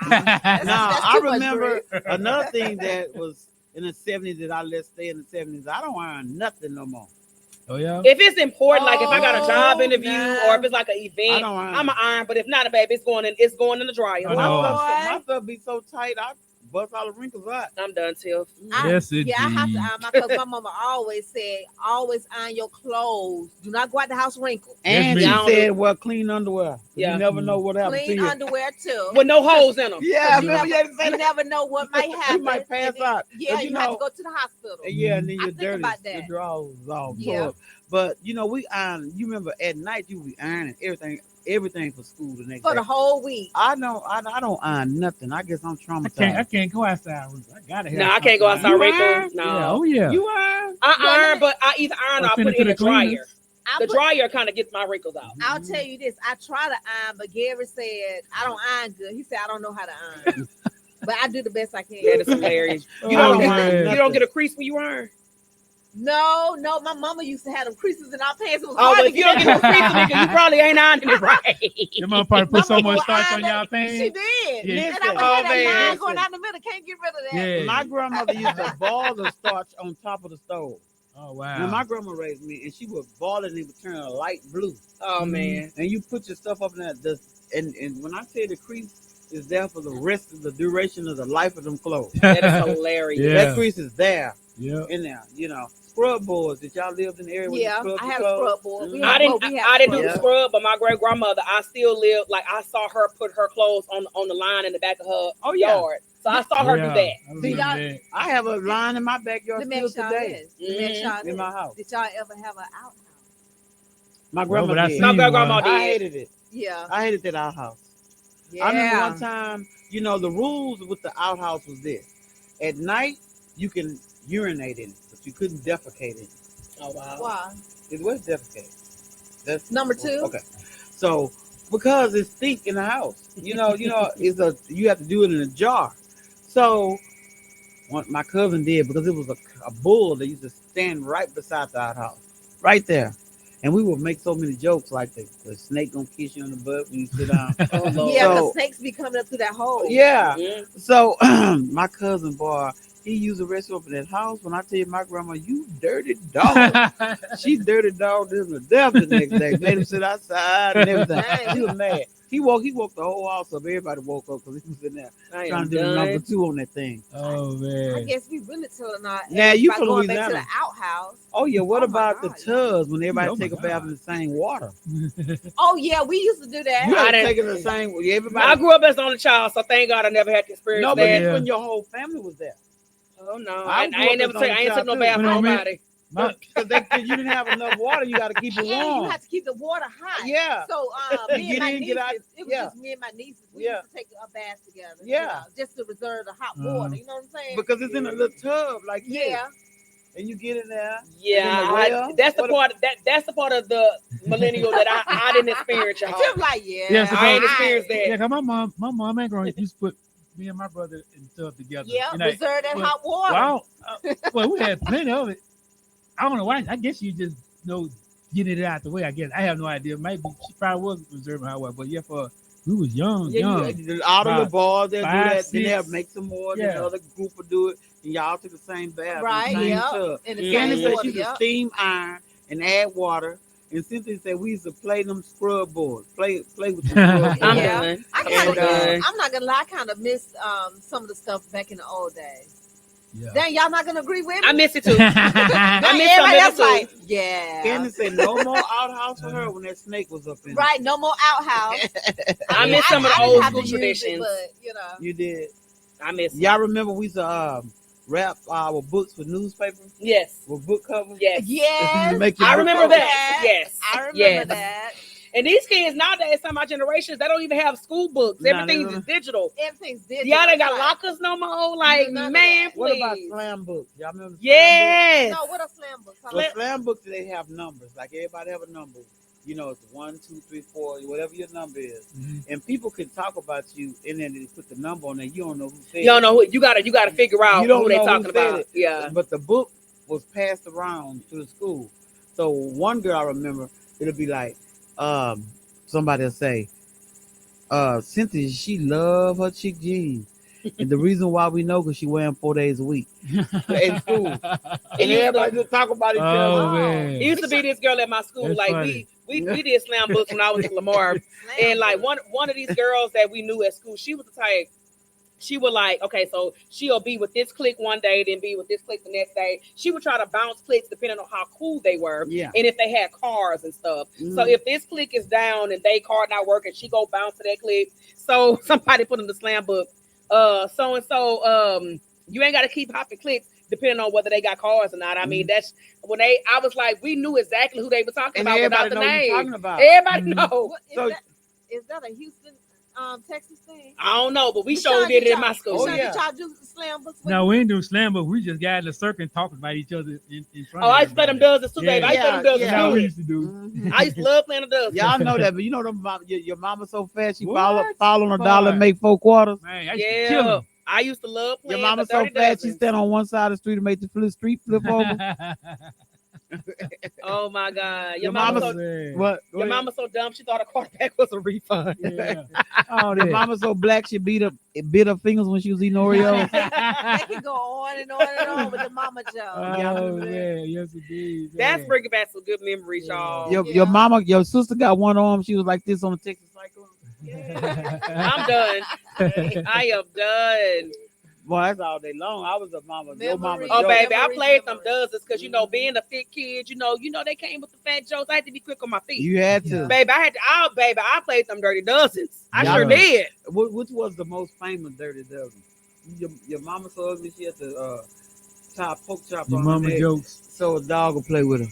[SPEAKER 2] Now,
[SPEAKER 3] That's
[SPEAKER 2] I
[SPEAKER 3] too much
[SPEAKER 2] remember
[SPEAKER 3] grease.
[SPEAKER 2] another thing that was in the 70s that I let stay in the 70s. I don't iron nothing no more.
[SPEAKER 4] Oh yeah.
[SPEAKER 1] If it's important, like if I got a job
[SPEAKER 3] Oh,
[SPEAKER 1] interview
[SPEAKER 3] nah.
[SPEAKER 1] or if it's like an
[SPEAKER 2] I
[SPEAKER 1] event,
[SPEAKER 2] don't iron.
[SPEAKER 1] I'm an iron. But if not, baby, it's going in the dryer.
[SPEAKER 4] I know.
[SPEAKER 2] My stuff be so tight, I bust all the wrinkles out.
[SPEAKER 1] I'm done, Tiff.
[SPEAKER 4] Yes, it
[SPEAKER 3] Yeah, I have to
[SPEAKER 4] did.
[SPEAKER 3] iron because my mama always said, always iron your clothes. Do not go out the house wrinkled.
[SPEAKER 2] And
[SPEAKER 4] me.
[SPEAKER 2] she
[SPEAKER 1] Yeah.
[SPEAKER 2] said, well, clean underwear.
[SPEAKER 1] Yeah.
[SPEAKER 2] You never know what happens to
[SPEAKER 3] Clean
[SPEAKER 2] you.
[SPEAKER 3] underwear too.
[SPEAKER 1] With no holes in them.
[SPEAKER 2] Yeah,
[SPEAKER 3] You
[SPEAKER 2] remember you had to say
[SPEAKER 3] You
[SPEAKER 2] that?
[SPEAKER 3] never know what might happen.
[SPEAKER 2] You might pass
[SPEAKER 3] And then-
[SPEAKER 2] out.
[SPEAKER 3] Yeah,
[SPEAKER 2] But
[SPEAKER 3] you have to go to the hospital.
[SPEAKER 2] Yeah, and then
[SPEAKER 3] I
[SPEAKER 2] your
[SPEAKER 3] think
[SPEAKER 2] dirty,
[SPEAKER 3] about
[SPEAKER 2] your
[SPEAKER 3] that.
[SPEAKER 2] drawers is all
[SPEAKER 3] Yeah.
[SPEAKER 2] tore up. But you know, we iron. You remember at night you be ironing everything for school the next
[SPEAKER 3] For
[SPEAKER 2] day.
[SPEAKER 3] the whole week.
[SPEAKER 2] I don't iron nothing. I guess I'm
[SPEAKER 4] I
[SPEAKER 2] traumatized.
[SPEAKER 4] can't go outside. I gotta have.
[SPEAKER 1] No, I can't go outside
[SPEAKER 2] You
[SPEAKER 1] wrinkled.
[SPEAKER 2] iron?
[SPEAKER 1] No.
[SPEAKER 4] Yeah. Oh yeah.
[SPEAKER 2] You iron?
[SPEAKER 1] I
[SPEAKER 3] Well,
[SPEAKER 1] iron,
[SPEAKER 3] let me-
[SPEAKER 1] but I either iron or I
[SPEAKER 4] Send
[SPEAKER 1] put
[SPEAKER 4] it
[SPEAKER 1] it in
[SPEAKER 4] to
[SPEAKER 1] the dryer.
[SPEAKER 4] cleaners.
[SPEAKER 1] The dryer kind of gets my wrinkles out.
[SPEAKER 3] I'll tell you this. I try to iron, but Gary said I don't iron good. He said I don't know how to iron. But I do the best I can.
[SPEAKER 1] That is hilarious. You
[SPEAKER 4] Oh,
[SPEAKER 1] don't get
[SPEAKER 4] man.
[SPEAKER 1] you don't get a crease when you iron.
[SPEAKER 3] No, my mama used to have them creases in our pants. It was
[SPEAKER 1] Oh,
[SPEAKER 3] hard
[SPEAKER 1] but
[SPEAKER 3] to
[SPEAKER 1] if you don't
[SPEAKER 3] get
[SPEAKER 1] get no crease, nigga, you probably ain't ironing it right.
[SPEAKER 4] Your mom probably put so
[SPEAKER 3] Mama
[SPEAKER 4] much
[SPEAKER 3] will
[SPEAKER 4] starch
[SPEAKER 3] iron
[SPEAKER 4] on y'all
[SPEAKER 3] She
[SPEAKER 4] pants.
[SPEAKER 3] did.
[SPEAKER 4] Yeah.
[SPEAKER 3] And I would
[SPEAKER 1] Oh,
[SPEAKER 3] have that
[SPEAKER 1] man.
[SPEAKER 3] line going out the middle. Can't get rid of that.
[SPEAKER 4] Yeah.
[SPEAKER 2] My grandmother used to ball the starch on top of the stove.
[SPEAKER 4] Oh
[SPEAKER 2] When
[SPEAKER 4] wow.
[SPEAKER 2] my grandma raised me, and she would ball it and it would turn a light blue.
[SPEAKER 1] Oh man.
[SPEAKER 2] And you put your stuff up in that. And when I say the crease is there for the rest of the duration of the life of them clothes,
[SPEAKER 1] That is hilarious.
[SPEAKER 4] Yeah.
[SPEAKER 2] that crease is there
[SPEAKER 4] Yeah.
[SPEAKER 2] in there. You know, scrub boards. Did y'all live in the area? Where you
[SPEAKER 3] Yeah,
[SPEAKER 2] scrubbed
[SPEAKER 3] I
[SPEAKER 2] your
[SPEAKER 3] had a
[SPEAKER 2] clothes?
[SPEAKER 3] scrub board. We
[SPEAKER 2] Mhm.
[SPEAKER 1] I
[SPEAKER 3] have-
[SPEAKER 1] didn't.
[SPEAKER 3] we have
[SPEAKER 1] I didn't do the
[SPEAKER 2] scrub.
[SPEAKER 1] scrub, but my great grandmother, I still lived. Like I saw her put her clothes on the line in the back of her
[SPEAKER 2] Oh, yeah.
[SPEAKER 1] yard. So I saw her do that.
[SPEAKER 4] I remember
[SPEAKER 3] y'all-
[SPEAKER 4] that.
[SPEAKER 2] I have a line in my backyard
[SPEAKER 3] Let me
[SPEAKER 2] still
[SPEAKER 3] ask y'all
[SPEAKER 2] today
[SPEAKER 3] this. Let me ask y'all
[SPEAKER 2] in
[SPEAKER 3] this.
[SPEAKER 2] my house.
[SPEAKER 3] Did y'all ever have an outhouse?
[SPEAKER 2] My
[SPEAKER 4] Well,
[SPEAKER 2] grandma
[SPEAKER 4] but I
[SPEAKER 2] did.
[SPEAKER 4] seen
[SPEAKER 1] My
[SPEAKER 4] one.
[SPEAKER 1] grandma
[SPEAKER 2] I
[SPEAKER 1] did.
[SPEAKER 2] hated it.
[SPEAKER 3] Yeah.
[SPEAKER 2] I hated that outhouse.
[SPEAKER 3] Yeah.
[SPEAKER 2] I remember one time, you know, the rules with the outhouse was this. At night, you can urinate in it, but you couldn't defecate in it.
[SPEAKER 1] Oh wow.
[SPEAKER 3] Why?
[SPEAKER 2] It was defecate. That's
[SPEAKER 3] Number two?
[SPEAKER 2] Okay. So because it's stink in the house, you know, you have to do it in a jar. So what my cousin did, because it was a bull that used to stand right beside the outhouse, right there. And we would make so many jokes like the snake gonna kiss you on the butt when you sit down.
[SPEAKER 1] Oh Lord.
[SPEAKER 3] Yeah, because
[SPEAKER 2] So-
[SPEAKER 3] snakes be coming up through that hole.
[SPEAKER 2] Yeah.
[SPEAKER 1] Mhm.
[SPEAKER 2] So my cousin, boy, he used the restroom in that house. When I tell you, my grandma, you dirty dog. She dirty dog him to death the next day. Made him sit outside and everything.
[SPEAKER 3] Dang.
[SPEAKER 2] He was mad. He woke the whole house up. Everybody woke up because he was in there
[SPEAKER 1] I
[SPEAKER 2] trying
[SPEAKER 1] am
[SPEAKER 2] to do the
[SPEAKER 1] done.
[SPEAKER 2] number 2 on that thing.
[SPEAKER 4] Oh
[SPEAKER 3] I
[SPEAKER 4] man.
[SPEAKER 3] guess we really telling our
[SPEAKER 2] Now,
[SPEAKER 3] age
[SPEAKER 2] you
[SPEAKER 3] by
[SPEAKER 2] from
[SPEAKER 3] going back to
[SPEAKER 2] Louisiana.
[SPEAKER 3] the outhouse.
[SPEAKER 2] Oh yeah, what
[SPEAKER 3] Oh, my
[SPEAKER 2] about the
[SPEAKER 3] God.
[SPEAKER 2] tubs when everybody
[SPEAKER 4] Oh, my
[SPEAKER 2] take a bath
[SPEAKER 4] God.
[SPEAKER 2] in the same water?
[SPEAKER 3] Oh yeah, we used to do that.
[SPEAKER 2] You
[SPEAKER 1] I
[SPEAKER 2] had to
[SPEAKER 1] didn't-
[SPEAKER 2] take it in the same.
[SPEAKER 1] I
[SPEAKER 2] Everybody.
[SPEAKER 1] grew up as an only child, so thank God I never had to experience
[SPEAKER 2] No, but
[SPEAKER 1] that.
[SPEAKER 4] Yeah.
[SPEAKER 2] that's when your whole family was there.
[SPEAKER 1] Oh no,
[SPEAKER 2] I
[SPEAKER 1] I
[SPEAKER 2] grew
[SPEAKER 1] ain't
[SPEAKER 2] up
[SPEAKER 1] never
[SPEAKER 2] as
[SPEAKER 1] took.
[SPEAKER 2] an
[SPEAKER 1] I ain't
[SPEAKER 2] only
[SPEAKER 1] took no
[SPEAKER 2] child,
[SPEAKER 1] bath
[SPEAKER 2] too.
[SPEAKER 1] for
[SPEAKER 4] Wait a minute.
[SPEAKER 1] nobody.
[SPEAKER 4] My,
[SPEAKER 2] Because you didn't have enough water, you got to keep it
[SPEAKER 3] And you
[SPEAKER 2] warm.
[SPEAKER 3] have to keep the water hot.
[SPEAKER 2] Yeah.
[SPEAKER 3] So me
[SPEAKER 2] Get
[SPEAKER 3] and my
[SPEAKER 2] in,
[SPEAKER 3] nieces,
[SPEAKER 2] get out.
[SPEAKER 3] it was
[SPEAKER 2] Yeah.
[SPEAKER 3] just me and my nieces. We
[SPEAKER 2] Yeah.
[SPEAKER 3] used to take a bath together.
[SPEAKER 2] Yeah.
[SPEAKER 3] Just to reserve the hot
[SPEAKER 4] Uh-huh.
[SPEAKER 3] water. You know what I'm saying?
[SPEAKER 2] Because it's in a little tub like this.
[SPEAKER 3] Yeah.
[SPEAKER 2] And you get in there.
[SPEAKER 1] Yeah,
[SPEAKER 2] And in the well,
[SPEAKER 1] that's the
[SPEAKER 2] what
[SPEAKER 1] part. That's the part of the millennial that I didn't experience. Y'all.
[SPEAKER 3] Tim like, yeah.
[SPEAKER 4] Yeah, so
[SPEAKER 1] I ain't
[SPEAKER 3] alright.
[SPEAKER 1] experienced that.
[SPEAKER 4] yeah, 'cause my mom and grandma used to put me and my brother in the tub together.
[SPEAKER 3] Yeah,
[SPEAKER 4] And I-
[SPEAKER 3] reserve that
[SPEAKER 4] well,
[SPEAKER 3] hot water.
[SPEAKER 4] Well, well, we had plenty of it. I don't know why. I guess you just getting it out the way. I guess I have no idea. Maybe she probably was reserving her water, but yeah, for we was young.
[SPEAKER 2] Yeah, all of the balls that do
[SPEAKER 4] 5,
[SPEAKER 2] that, then they'll
[SPEAKER 4] 6.
[SPEAKER 2] make some more. Then
[SPEAKER 4] Yeah.
[SPEAKER 2] the other group will do it, and y'all took the same bath,
[SPEAKER 3] Right,
[SPEAKER 2] in the same
[SPEAKER 3] yeah.
[SPEAKER 2] tub.
[SPEAKER 3] In the
[SPEAKER 1] Mhm.
[SPEAKER 3] same
[SPEAKER 2] Candy said
[SPEAKER 3] water,
[SPEAKER 2] she could
[SPEAKER 3] yeah.
[SPEAKER 2] steam iron and add water And Cynthia said we used to play them scrub boards. Play with the scrub
[SPEAKER 1] I'm
[SPEAKER 2] boards.
[SPEAKER 3] Yeah.
[SPEAKER 1] done.
[SPEAKER 3] I
[SPEAKER 1] I'm
[SPEAKER 3] kind of,
[SPEAKER 1] done.
[SPEAKER 3] I'm not gonna lie, I kind of miss some of the stuff back in the old days.
[SPEAKER 4] Yeah.
[SPEAKER 3] Then y'all not gonna agree with me?
[SPEAKER 1] I miss it too. I miss some
[SPEAKER 3] Everybody
[SPEAKER 1] of
[SPEAKER 3] else
[SPEAKER 1] it too.
[SPEAKER 3] like, yeah.
[SPEAKER 2] Candace said no more outhouse for her when that snake was up in.
[SPEAKER 3] Right, no more outhouse.
[SPEAKER 1] I miss some of the
[SPEAKER 3] I didn't
[SPEAKER 1] old
[SPEAKER 3] have to
[SPEAKER 1] school
[SPEAKER 3] use it,
[SPEAKER 1] traditions.
[SPEAKER 3] but
[SPEAKER 2] You did.
[SPEAKER 1] I miss.
[SPEAKER 2] Y'all remember we used to wrap our books with newspaper
[SPEAKER 1] Yes.
[SPEAKER 2] with book covers?
[SPEAKER 1] Yes.
[SPEAKER 3] yes,
[SPEAKER 2] Make your
[SPEAKER 1] I
[SPEAKER 2] book
[SPEAKER 1] remember
[SPEAKER 2] cover.
[SPEAKER 1] that. Yes.
[SPEAKER 3] I remember
[SPEAKER 1] Yes.
[SPEAKER 3] that.
[SPEAKER 1] And these kids nowadays, some of my generations, they don't even have school books.
[SPEAKER 2] Nah,
[SPEAKER 1] Everything's
[SPEAKER 2] they
[SPEAKER 1] is digital.
[SPEAKER 3] Everything's digital.
[SPEAKER 1] Y'all ain't got
[SPEAKER 3] Right.
[SPEAKER 1] lockers no more. Like,
[SPEAKER 3] None of
[SPEAKER 1] man,
[SPEAKER 3] that.
[SPEAKER 2] What about
[SPEAKER 1] please.
[SPEAKER 2] slam books? Y'all remember?
[SPEAKER 1] Yes.
[SPEAKER 3] No, what a slam book.
[SPEAKER 2] Slam books? Well, slam books they have numbers. Like everybody have a number. You know, it's 1, 2, 3, 4, whatever your number is.
[SPEAKER 4] Mhm.
[SPEAKER 2] And people can talk about you, and then they put the number on there. You don't know who said
[SPEAKER 1] You don't know who you gotta figure out
[SPEAKER 2] You don't
[SPEAKER 1] who they
[SPEAKER 2] know who
[SPEAKER 1] talking
[SPEAKER 2] said
[SPEAKER 1] about.
[SPEAKER 2] it.
[SPEAKER 1] Yeah.
[SPEAKER 2] But the book was passed around to the school. So one girl I remember, it'll be like, somebody will say, Cynthia, she love her chick jeans. And the reason why we know because she wear them 4 days a week in school. And everybody just talk about each
[SPEAKER 4] Oh,
[SPEAKER 2] other.
[SPEAKER 4] man.
[SPEAKER 1] It used to be this girl at my school.
[SPEAKER 4] That's
[SPEAKER 1] like
[SPEAKER 4] funny.
[SPEAKER 1] we did slam books when I was at Lamar. And like one of these girls that we knew at school, she was the type. She would like, okay, so she'll be with this clique one day, then be with this clique the next day. She would try to bounce cliques depending on how cool they were,
[SPEAKER 2] Yeah.
[SPEAKER 1] and if they had cars and stuff.
[SPEAKER 2] Mhm.
[SPEAKER 1] So if this clique is down and they car not working, she go bounce to that clique. So somebody put in the slam book, so and so, you ain't got to keep hopping cliques depending on whether they got cars or not. I mean, that's when I was like, we knew exactly who they were talking
[SPEAKER 2] And
[SPEAKER 1] about without
[SPEAKER 2] everybody
[SPEAKER 1] the
[SPEAKER 2] know what you're
[SPEAKER 1] name.
[SPEAKER 2] talking about.
[SPEAKER 1] Everybody
[SPEAKER 4] Mhm.
[SPEAKER 1] know.
[SPEAKER 3] What,
[SPEAKER 2] So-
[SPEAKER 3] is that a Houston, Texas thing?
[SPEAKER 1] I don't know, but we
[SPEAKER 3] But
[SPEAKER 1] sure
[SPEAKER 3] y'all-
[SPEAKER 1] did it
[SPEAKER 3] did
[SPEAKER 1] in my
[SPEAKER 3] y'all-
[SPEAKER 1] school.
[SPEAKER 2] Oh,
[SPEAKER 3] Did
[SPEAKER 2] yeah.
[SPEAKER 3] y'all do slam books? with
[SPEAKER 4] No,
[SPEAKER 3] you?
[SPEAKER 4] we ain't doing slam, but we just got in the circle and talking about each other in front
[SPEAKER 1] Oh,
[SPEAKER 4] of
[SPEAKER 1] I used to play them
[SPEAKER 4] everybody.
[SPEAKER 1] dozens too, baby. I used to play them
[SPEAKER 2] Yeah,
[SPEAKER 1] dozens
[SPEAKER 2] yeah.
[SPEAKER 4] That's how we
[SPEAKER 1] too.
[SPEAKER 4] used to do.
[SPEAKER 2] Mhm.
[SPEAKER 1] I used to love playing the dozens.
[SPEAKER 2] Y'all know that, but you know your mama so fast she
[SPEAKER 4] What?
[SPEAKER 2] fall on a dollar and
[SPEAKER 4] Boy.
[SPEAKER 2] make 4 quarters.
[SPEAKER 4] Man, I used to kill
[SPEAKER 1] Yeah,
[SPEAKER 4] them.
[SPEAKER 1] I used to love
[SPEAKER 2] Your
[SPEAKER 1] playing
[SPEAKER 2] mama
[SPEAKER 1] the
[SPEAKER 2] so
[SPEAKER 1] 30
[SPEAKER 2] fast she
[SPEAKER 1] dozens.
[SPEAKER 2] stand on one side of the street and make the street flip over.
[SPEAKER 1] Oh my God,
[SPEAKER 2] Your mama
[SPEAKER 1] so,
[SPEAKER 4] man.
[SPEAKER 2] What?
[SPEAKER 1] your mama so dumb she thought a quarterback was a refund.
[SPEAKER 4] Yeah. All
[SPEAKER 2] Your
[SPEAKER 4] that.
[SPEAKER 2] mama so black she bit her fingers when she was eating Oreos.
[SPEAKER 3] They can go on and on and on with the mama joke.
[SPEAKER 2] Y'all
[SPEAKER 4] Oh
[SPEAKER 2] remember that?
[SPEAKER 4] man, yes indeed.
[SPEAKER 1] That's
[SPEAKER 4] man.
[SPEAKER 1] bringing back some good memories, y'all.
[SPEAKER 2] Your mama, your sister got one arm. She was like this on the Texas Cyclone.
[SPEAKER 1] I'm done. I am done.
[SPEAKER 2] Boy, that's all day long. I was a mama. Your mama.
[SPEAKER 3] Memories.
[SPEAKER 1] Oh,
[SPEAKER 2] joke.
[SPEAKER 1] baby, I
[SPEAKER 3] Memories,
[SPEAKER 1] played them
[SPEAKER 3] memories.
[SPEAKER 1] dozens because you know, being a fit kid, you know they came with the fat jokes. I had to be quick on my feet.
[SPEAKER 2] You had to.
[SPEAKER 1] Baby, I played them dirty dozens. I
[SPEAKER 2] Yeah.
[SPEAKER 1] sure did.
[SPEAKER 2] Which was the most famous dirty dozen? Your mama so ugly she had to tie pork chop
[SPEAKER 4] Your
[SPEAKER 2] on her
[SPEAKER 4] mama
[SPEAKER 2] neck
[SPEAKER 4] jokes.
[SPEAKER 2] so a dog would play with her.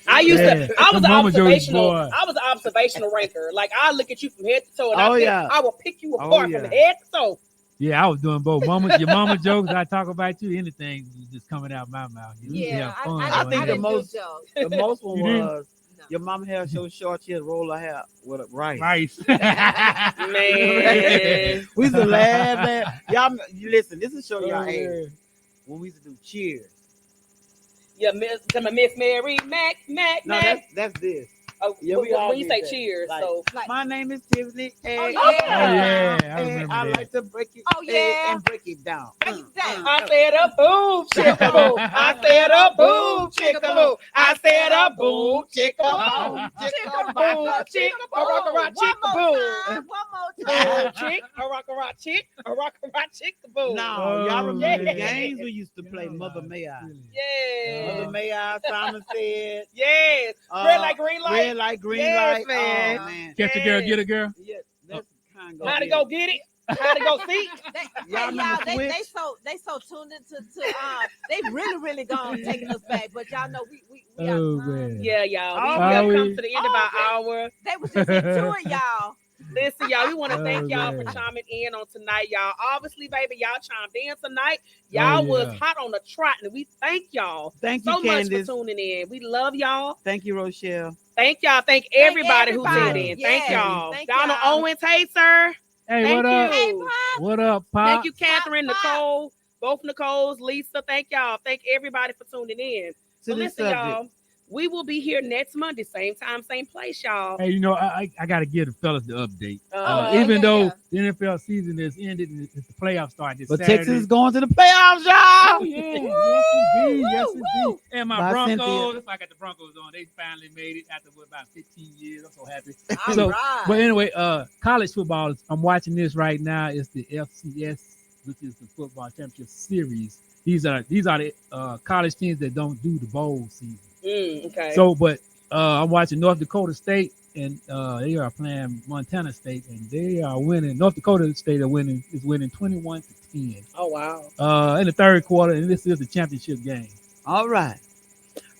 [SPEAKER 1] I used
[SPEAKER 4] Yeah,
[SPEAKER 1] to. I was
[SPEAKER 4] the
[SPEAKER 1] an
[SPEAKER 4] mama jokes,
[SPEAKER 1] observational.
[SPEAKER 4] boy.
[SPEAKER 1] I was an observational ranker. Like I look at you from head to toe, and
[SPEAKER 2] Oh,
[SPEAKER 1] I
[SPEAKER 2] yeah.
[SPEAKER 1] I will pick you
[SPEAKER 2] Oh,
[SPEAKER 1] apart
[SPEAKER 2] yeah.
[SPEAKER 1] from head to toe.
[SPEAKER 4] Yeah, I was doing both. Your mama jokes. I talk about you. Anything was just coming out my mouth. You used to
[SPEAKER 3] Yeah,
[SPEAKER 4] have fun
[SPEAKER 3] I
[SPEAKER 2] I
[SPEAKER 4] doing
[SPEAKER 2] think
[SPEAKER 3] I
[SPEAKER 2] the
[SPEAKER 4] that.
[SPEAKER 3] didn't do
[SPEAKER 2] most-
[SPEAKER 3] jokes.
[SPEAKER 2] The most one
[SPEAKER 4] You did?
[SPEAKER 2] was
[SPEAKER 3] No.
[SPEAKER 2] your mama hair so short she had to roll her hair with a rice.
[SPEAKER 4] Rice.
[SPEAKER 1] Man.
[SPEAKER 2] We used to laugh at y'all. You listen, this is show y'all
[SPEAKER 4] Oh,
[SPEAKER 2] age.
[SPEAKER 4] man.
[SPEAKER 2] When we used to do cheers.
[SPEAKER 1] Yeah, Miss Mary Mac.
[SPEAKER 2] No, that's this.
[SPEAKER 1] Oh,
[SPEAKER 2] Yeah, we all
[SPEAKER 1] when you
[SPEAKER 2] did
[SPEAKER 1] say
[SPEAKER 2] that.
[SPEAKER 1] cheers,
[SPEAKER 2] Like-
[SPEAKER 1] so
[SPEAKER 3] Like,
[SPEAKER 2] My name is Tiffany. Hey,
[SPEAKER 3] Oh,
[SPEAKER 2] hey,
[SPEAKER 3] yeah.
[SPEAKER 4] Oh yeah, I
[SPEAKER 2] hey,
[SPEAKER 4] remember
[SPEAKER 2] I
[SPEAKER 4] that.
[SPEAKER 2] like to break it.
[SPEAKER 3] Oh, yeah.
[SPEAKER 2] And break it down.
[SPEAKER 3] Break it down.
[SPEAKER 1] I said a boom, chicka boom. I said a boom, chicka boom. I said a boom, chicka boom. Chicka boom, chick, a rock a rock, chicka boom.
[SPEAKER 3] One more
[SPEAKER 1] Boom,
[SPEAKER 3] time.
[SPEAKER 1] chick, a rock a rock, chick, a rock a rock, chicka boom.
[SPEAKER 2] No,
[SPEAKER 4] Oh,
[SPEAKER 2] y'all remember the
[SPEAKER 1] yeah.
[SPEAKER 2] games we used to play?
[SPEAKER 4] Yeah,
[SPEAKER 2] Mother May I.
[SPEAKER 4] really.
[SPEAKER 1] Yeah.
[SPEAKER 2] Mother May I, Simon said.
[SPEAKER 1] Yes. Red light, green light.
[SPEAKER 2] Red light, green
[SPEAKER 1] Yes,
[SPEAKER 2] light.
[SPEAKER 1] man.
[SPEAKER 2] Oh, man.
[SPEAKER 4] Catch a girl, get a girl.
[SPEAKER 2] Yeah, that's kind of
[SPEAKER 1] How to go get it? How to go see?
[SPEAKER 2] Y'all remember
[SPEAKER 3] They
[SPEAKER 2] Switch?
[SPEAKER 3] so tuned into they really gone taking us back, but y'all know we
[SPEAKER 4] Oh,
[SPEAKER 3] outside.
[SPEAKER 4] man.
[SPEAKER 1] Yeah, y'all.
[SPEAKER 2] Oh,
[SPEAKER 1] We have
[SPEAKER 4] we-
[SPEAKER 1] come to the end of our hour.
[SPEAKER 3] They was just into it, y'all.
[SPEAKER 1] Listen, y'all, we want to thank
[SPEAKER 4] Oh,
[SPEAKER 1] y'all for
[SPEAKER 4] man.
[SPEAKER 1] chiming in on tonight, y'all. Obviously, baby, y'all chimed in tonight. Y'all
[SPEAKER 4] Oh,
[SPEAKER 1] was
[SPEAKER 4] yeah.
[SPEAKER 1] hot on the trot, and we thank y'all
[SPEAKER 2] Thank
[SPEAKER 1] so
[SPEAKER 2] you,
[SPEAKER 1] much for
[SPEAKER 2] Candace.
[SPEAKER 1] tuning in. We love y'all.
[SPEAKER 2] Thank you, Rochelle.
[SPEAKER 1] Thank y'all. Thank everybody who tuned
[SPEAKER 3] everybody.
[SPEAKER 1] in. Thank
[SPEAKER 3] Yes.
[SPEAKER 1] y'all.
[SPEAKER 3] Thank
[SPEAKER 1] Donald
[SPEAKER 3] y'all.
[SPEAKER 1] Owens, hey, sir.
[SPEAKER 4] Hey,
[SPEAKER 1] Thank
[SPEAKER 4] what up?
[SPEAKER 1] you.
[SPEAKER 3] Hey, Pop.
[SPEAKER 4] What up, Pop?
[SPEAKER 1] Thank you, Catherine,
[SPEAKER 3] Pop.
[SPEAKER 1] Nicole, both Nicoles, Lisa. Thank y'all. Thank everybody for tuning in.
[SPEAKER 2] To
[SPEAKER 1] So
[SPEAKER 2] this
[SPEAKER 1] listen,
[SPEAKER 2] subject.
[SPEAKER 1] y'all. We will be here next Monday, same time, same place, y'all.
[SPEAKER 4] Hey, I got to give the fellas the update.
[SPEAKER 1] Uh,
[SPEAKER 4] Even
[SPEAKER 3] yeah,
[SPEAKER 4] though
[SPEAKER 3] yeah.
[SPEAKER 4] the NFL season is ended and the playoffs start this
[SPEAKER 2] But
[SPEAKER 4] Saturday.
[SPEAKER 2] Texas is going to the playoffs,
[SPEAKER 4] Oh,
[SPEAKER 2] y'all.
[SPEAKER 4] yeah. Yes, indeed. Yes,
[SPEAKER 3] Woo,
[SPEAKER 4] indeed. And my
[SPEAKER 2] Bye,
[SPEAKER 4] Broncos,
[SPEAKER 2] Cynthia.
[SPEAKER 4] if I got the Broncos on, they finally made it after about 15 years. I'm so happy.
[SPEAKER 3] All
[SPEAKER 4] So,
[SPEAKER 3] right.
[SPEAKER 4] But anyway, college football, I'm watching this right now. It's the FCS, which is the football championship series. These are the college teams that don't do the bowl season.
[SPEAKER 1] okay.
[SPEAKER 4] So, but I'm watching North Dakota State, and they are playing Montana State, and they are winning. North Dakota State is winning 21-10
[SPEAKER 1] Oh wow.
[SPEAKER 4] in the third quarter, and this is the championship game.
[SPEAKER 2] All right.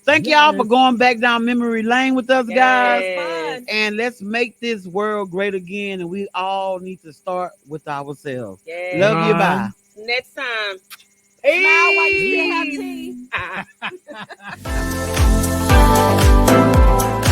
[SPEAKER 2] Thank y'all for going back down memory lane with us, guys.
[SPEAKER 1] Yes.
[SPEAKER 2] And let's make this world great again. And we all need to start with ourselves.
[SPEAKER 1] Yes.
[SPEAKER 2] Love you. Bye.
[SPEAKER 1] Next time.
[SPEAKER 3] Smile while you still have
[SPEAKER 1] Peace.
[SPEAKER 3] tea.